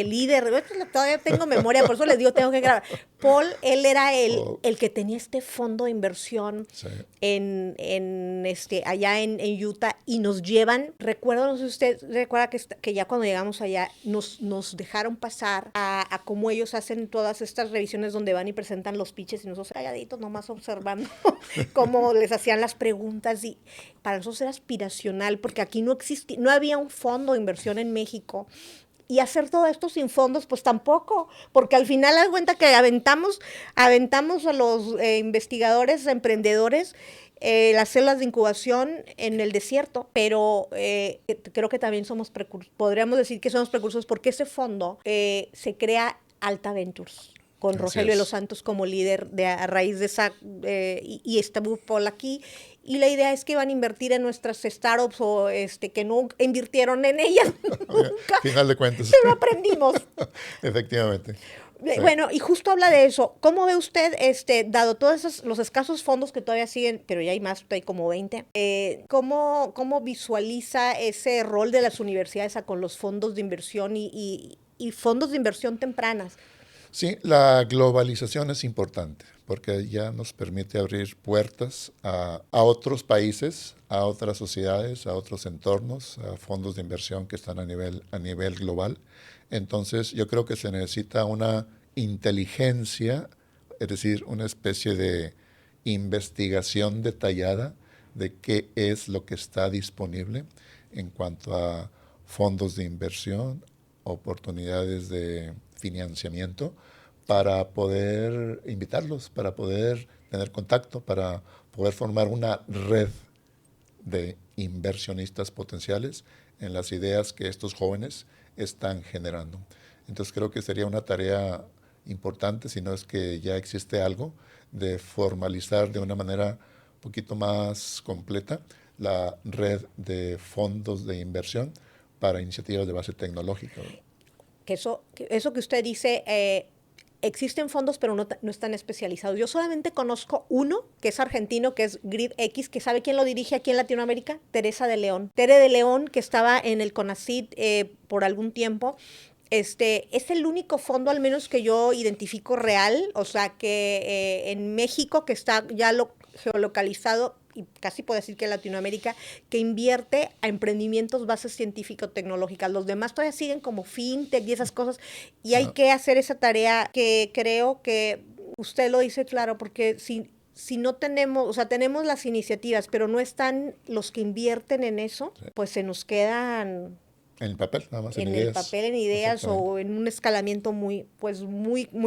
líder. Todavía tengo memoria, por eso les digo, tengo que grabar. Paul, él era el que tenía este fondo de inversión sí, allá en Utah, y nos llevan, recuerdo, no sé si usted recuerda que ya cuando llegamos allá nos dejaron pasar a cómo ellos hacen todas estas revisiones donde van y presentan los pitches y nosotros calladitos nomás observando cómo les hacían las preguntas, y para nosotros era aspiracional porque aquí no existía, no había un fondo de inversión en México. Y hacer todo esto sin fondos, pues tampoco, porque al final das cuenta que aventamos a los investigadores, emprendedores, las células de incubación en el desierto, pero creo que también podríamos decir que somos precursores, porque ese fondo se crea Alta Ventures, con Rogelio de los Santos como líder a raíz de esa, y está Paul aquí. Y la idea es que van a invertir en nuestras startups o que no invirtieron en ellas nunca. Final de cuentas. Pero aprendimos. Efectivamente. Sí. Bueno, y justo habla de eso. ¿Cómo ve usted, dado todos los escasos fondos que todavía siguen, pero ya hay más, hay como 20, cómo visualiza ese rol de las universidades con los fondos de inversión y fondos de inversión tempranas? Sí, la globalización es importante porque ya nos permite abrir puertas a otros países, a otras sociedades, a otros entornos, a fondos de inversión que están a nivel global. Entonces, yo creo que se necesita una inteligencia, es decir, una especie de investigación detallada de qué es lo que está disponible en cuanto a fondos de inversión, oportunidades de financiamiento, para poder invitarlos, para poder tener contacto, para poder formar una red de inversionistas potenciales en las ideas que estos jóvenes están generando. Entonces creo que sería una tarea importante, si no es que ya existe algo, de formalizar de una manera un poquito más completa la red de fondos de inversión para iniciativas de base tecnológica. Que eso que usted dice, existen fondos, pero no están especializados. Yo solamente conozco uno, que es argentino, que es GridX, que ¿sabe quién lo dirige aquí en Latinoamérica? Teresa de León. Tere de León, que estaba en el CONACYT por algún tiempo. Es el único fondo, al menos que yo identifico real, o sea, que en México, que está ya geolocalizado, y casi puedo decir que en Latinoamérica, que invierte a emprendimientos bases científico-tecnológicas. Los demás todavía siguen como fintech y esas cosas, y hay que hacer esa tarea que creo que usted lo dice claro, porque si no tenemos, o sea, tenemos las iniciativas, pero no están los que invierten en eso, pues se nos quedan en el papel, nada más en ideas. En el papel, en ideas, o en un escalamiento muy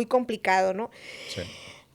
complicado, ¿no? Sí.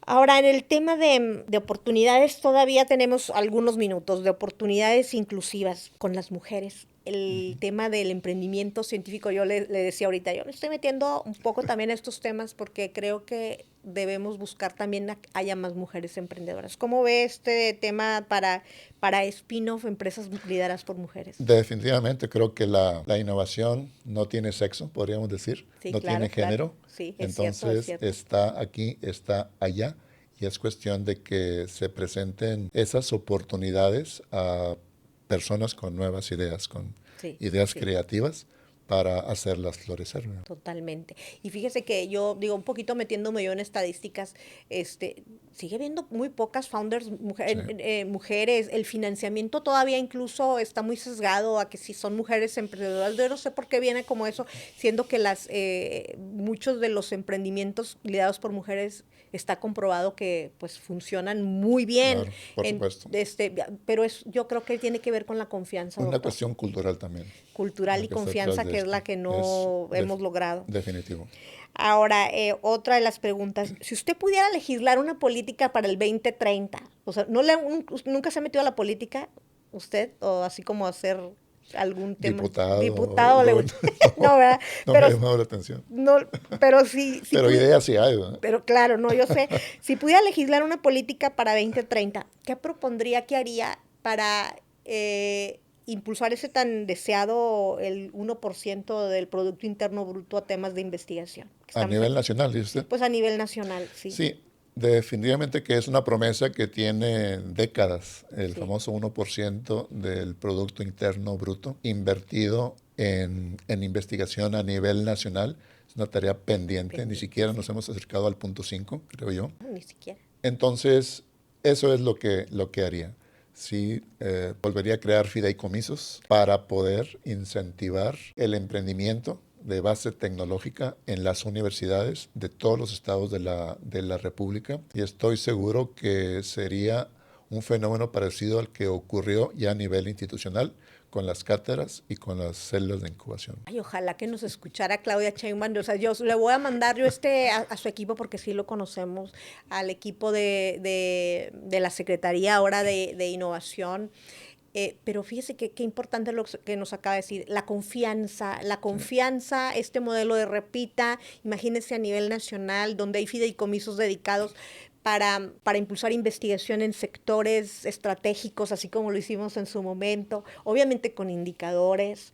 Ahora, en el tema de oportunidades, todavía tenemos algunos minutos de oportunidades inclusivas con las mujeres. El tema del emprendimiento científico, yo le decía ahorita, yo me estoy metiendo un poco también a estos temas porque creo que debemos buscar también haya más mujeres emprendedoras. ¿Cómo ve este tema para spin-off, empresas lideradas por mujeres? Definitivamente creo que la innovación no tiene sexo, podríamos decir, sí, no tiene género. Claro. Sí, entonces cierto. Está aquí, está allá, y es cuestión de que se presenten esas oportunidades a personas con nuevas ideas, con ideas creativas, para hacerlas florecer, ¿no? Totalmente. Y fíjese que yo digo, un poquito metiéndome yo en estadísticas, sigue habiendo muy pocas founders mujeres. El financiamiento todavía incluso está muy sesgado a que si son mujeres emprendedoras. Yo no sé por qué viene como eso, siendo que muchos de los emprendimientos liderados por mujeres está comprobado que pues funcionan muy bien. Claro, por supuesto. Pero yo creo que tiene que ver con la confianza. Una cuestión cultural también. Cultural y confianza, que es la que no hemos logrado. Definitivo. Ahora, otra de las preguntas, si usted pudiera legislar una política para el 2030, o sea, ¿nunca se ha metido a la política usted? O así como hacer algún tema. Diputado. Diputado, No, no, ¿verdad? no Pero, me ha llamado la atención. no, pero sí. Pero ideas sí hay, ¿verdad? Pero claro, no, yo sé. Si pudiera legislar una política para 2030, ¿qué propondría, qué haría para impulsar ese tan deseado, el 1% del Producto Interno Bruto a temas de investigación? A nivel nacional, dice usted. Pues a nivel nacional, sí. Sí, definitivamente que es una promesa que tiene décadas, el famoso 1% del Producto Interno Bruto invertido en investigación a nivel nacional. Es una tarea pendiente, ni siquiera nos hemos acercado al punto 5, creo yo. No, ni siquiera. Entonces, eso es lo que haría. Sí, volvería a crear fideicomisos para poder incentivar el emprendimiento de base tecnológica en las universidades de todos los estados de la República, y estoy seguro que sería un fenómeno parecido al que ocurrió ya a nivel institucional con las cátedras y con las células de incubación. Ay, ojalá que nos escuchara Claudia Sheinbaum. O sea, yo le voy a mandar a su equipo, porque sí lo conocemos, al equipo de la Secretaría ahora de Innovación. Pero fíjese qué importante lo que nos acaba de decir, la confianza, este modelo de Repita, imagínense a nivel nacional, donde hay fideicomisos dedicados para impulsar investigación en sectores estratégicos, así como lo hicimos en su momento, obviamente con indicadores,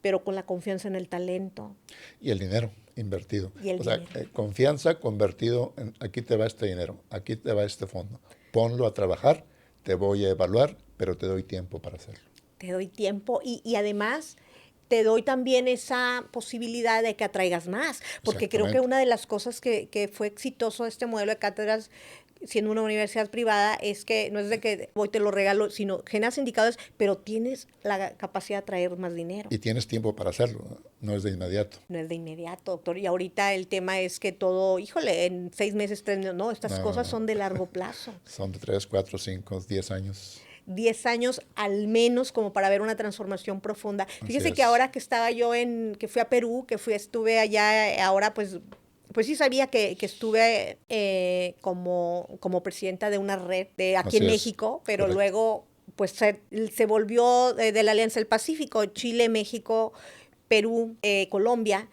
pero con la confianza en el talento. Y el dinero invertido. Y confianza convertido en aquí te va este dinero, aquí te va este fondo. Ponlo a trabajar, te voy a evaluar, pero te doy tiempo para hacerlo. Te doy tiempo y además te doy también esa posibilidad de que atraigas más, porque creo que una de las cosas que fue exitoso de este modelo de cátedras, siendo una universidad privada, es que no es de que voy te lo regalo, sino generas indicadores, pero tienes la capacidad de traer más dinero. Y tienes tiempo para hacerlo, no es de inmediato. No es de inmediato, doctor. Y ahorita el tema es que todo, híjole, en 6 meses, 3 meses, no, estas cosas son de largo plazo. Son de 3, 4, 5, 10 años. 10 años al menos como para ver una transformación profunda. Fíjese que ahora que estaba yo que fui a Perú, estuve allá, ahora pues sí sabía que estuve como presidenta de una red aquí en México, pero correcto. Luego pues se volvió de la Alianza del Pacífico, Chile, México, Perú, Colombia.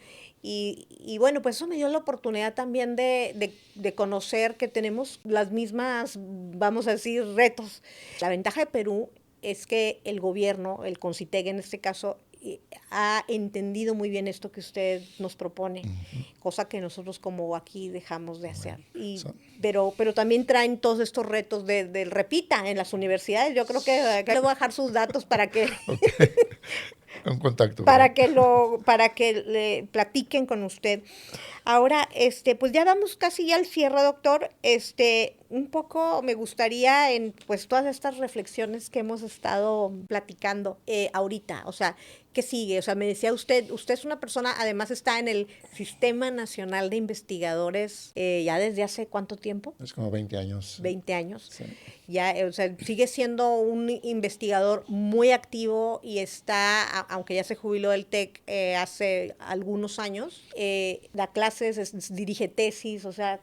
Y bueno, pues eso me dio la oportunidad también de conocer que tenemos las mismas, vamos a decir, retos. La ventaja de Perú es que el gobierno, el CONCITEC en este caso, ha entendido muy bien esto que usted nos propone, cosa que nosotros como aquí dejamos de hacer. Pero también traen todos estos retos del Repita en las universidades. Yo creo que le voy a dejar sus datos para que... Okay. Un contacto. Para que le platiquen con usted. Ahora, pues ya vamos casi ya al cierre, doctor. Un poco me gustaría pues todas estas reflexiones que hemos estado platicando ahorita, o sea, ¿qué sigue? O sea, me decía usted es una persona, además está en el Sistema Nacional de Investigadores ya desde hace ¿cuánto tiempo? Es como 20 años. 20 años. Sí. Ya, o sea, sigue siendo un investigador muy activo y aunque ya se jubiló del TEC hace algunos años, da clases, dirige tesis, o sea,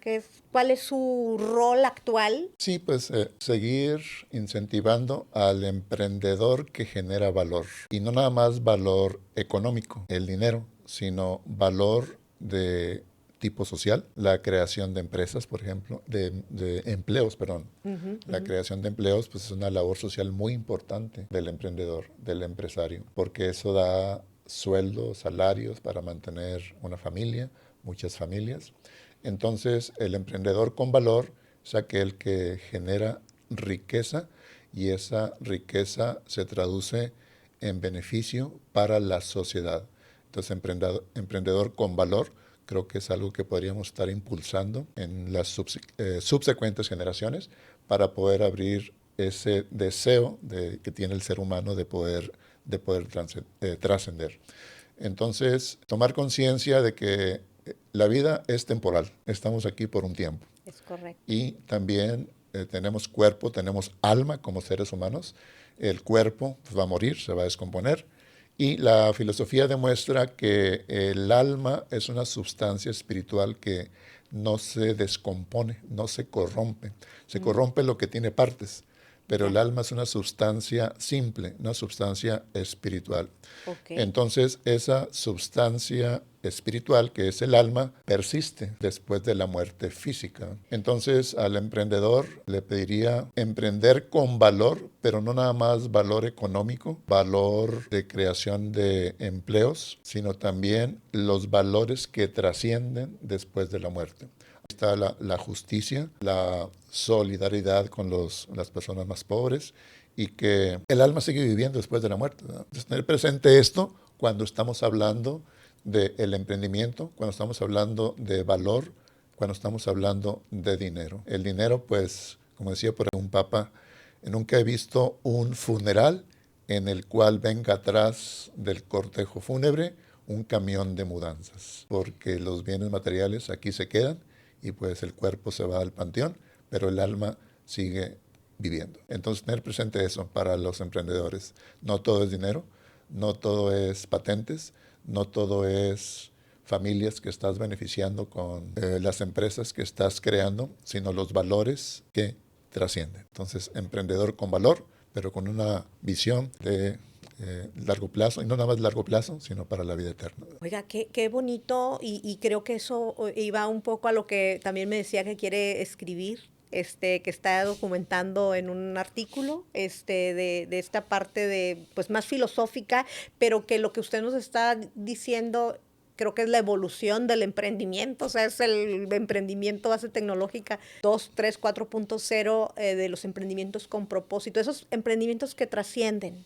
¿cuál es su rol actual? Sí, pues seguir incentivando al emprendedor que genera valor, y no nada más valor económico, el dinero, sino valor de tipo social, la creación de empresas, por ejemplo, de empleos, perdón. La creación de empleos pues es una labor social muy importante del emprendedor, del empresario, porque eso da sueldos, salarios para mantener una familia, muchas familias. Entonces, el emprendedor con valor es aquel que genera riqueza, y esa riqueza se traduce en beneficio para la sociedad. Entonces, emprendedor con valor, creo que es algo que podríamos estar impulsando en las subsecuentes generaciones para poder abrir ese deseo que tiene el ser humano de poder trascender. Entonces, tomar conciencia de que la vida es temporal, estamos aquí por un tiempo. Es correcto. Y también tenemos cuerpo, tenemos alma como seres humanos. El cuerpo pues, va a morir, se va a descomponer. Y la filosofía demuestra que el alma es una sustancia espiritual que no se descompone, no se corrompe. Se corrompe lo que tiene partes, pero el alma es una sustancia simple, una sustancia espiritual. Okay. Entonces, esa sustancia espiritual, que es el alma, persiste después de la muerte física. Entonces, al emprendedor le pediría emprender con valor, pero no nada más valor económico, valor de creación de empleos, sino también los valores que trascienden después de la muerte. Está la justicia, la solidaridad con las personas más pobres y que el alma sigue viviendo después de la muerte, ¿verdad? Entonces, tener presente esto cuando estamos hablando del emprendimiento, cuando estamos hablando de valor, cuando estamos hablando de dinero. El dinero, pues, como decía por ahí un papa, nunca he visto un funeral en el cual venga atrás del cortejo fúnebre un camión de mudanzas, porque los bienes materiales aquí se quedan y pues el cuerpo se va al panteón, pero el alma sigue viviendo. Entonces, tener presente eso para los emprendedores. No todo es dinero, no todo es patentes, no todo es familias que estás beneficiando con las empresas que estás creando, sino los valores que trascienden. Entonces, emprendedor con valor, pero con una visión de largo plazo, y no nada más largo plazo, sino para la vida eterna. Oiga, qué bonito, y creo que eso iba un poco a lo que también me decía que quiere escribir, que está documentando en un artículo, de esta parte de, pues, más filosófica, pero que lo que usted nos está diciendo creo que es la evolución del emprendimiento, o sea, es el emprendimiento base tecnológica 2, 3, 4.0 de los emprendimientos con propósito, esos emprendimientos que trascienden,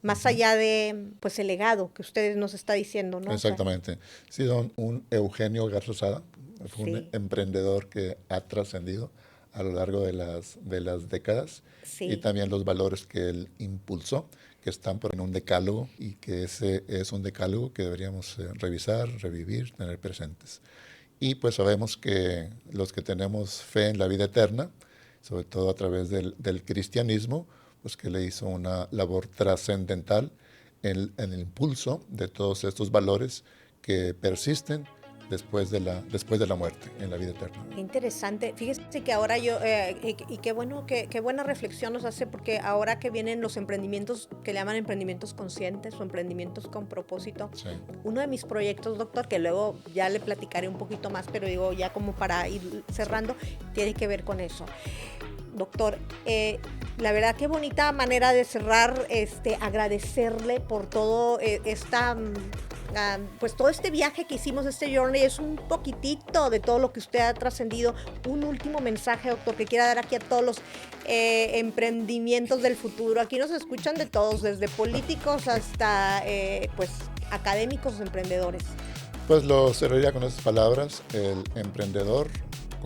más allá de, pues, el legado que usted nos está diciendo, ¿no? Exactamente. Sí, un Eugenio Garzosada fue un emprendedor que ha trascendido a lo largo de las décadas, y también los valores que él impulsó, que están en un decálogo, y que ese es un decálogo que deberíamos revisar, revivir, tener presentes. Y pues sabemos que los que tenemos fe en la vida eterna, sobre todo a través del cristianismo, pues que le hizo una labor trascendental en el impulso de todos estos valores que persisten después de la muerte, en la vida eterna. Qué interesante. Fíjese que ahora yo, y qué bueno, qué buena reflexión nos hace, porque ahora que vienen los emprendimientos que le llaman emprendimientos conscientes o emprendimientos con propósito, sí. Uno de mis proyectos, doctor, que luego ya le platicaré un poquito más, pero digo ya como para ir cerrando, tiene que ver con eso. Doctor, la verdad qué bonita manera de cerrar, agradecerle por todo pues todo este viaje que hicimos, este journey, es un poquitito de todo lo que usted ha trascendido. Un último mensaje, doctor, que quiera dar aquí a todos los emprendimientos del futuro. Aquí nos escuchan de todos, desde políticos hasta pues académicos, emprendedores. Pues lo cerraría con esas palabras: el emprendedor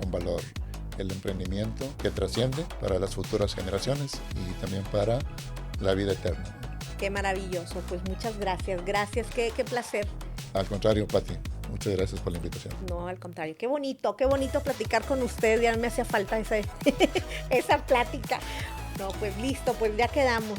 con valor, el emprendimiento que trasciende para las futuras generaciones y también para la vida eterna. Qué maravilloso, pues muchas gracias, qué placer. Al contrario, Pati, muchas gracias por la invitación. No, al contrario, qué bonito platicar con usted, ya me hacía falta esa plática. No, pues listo, pues ya quedamos.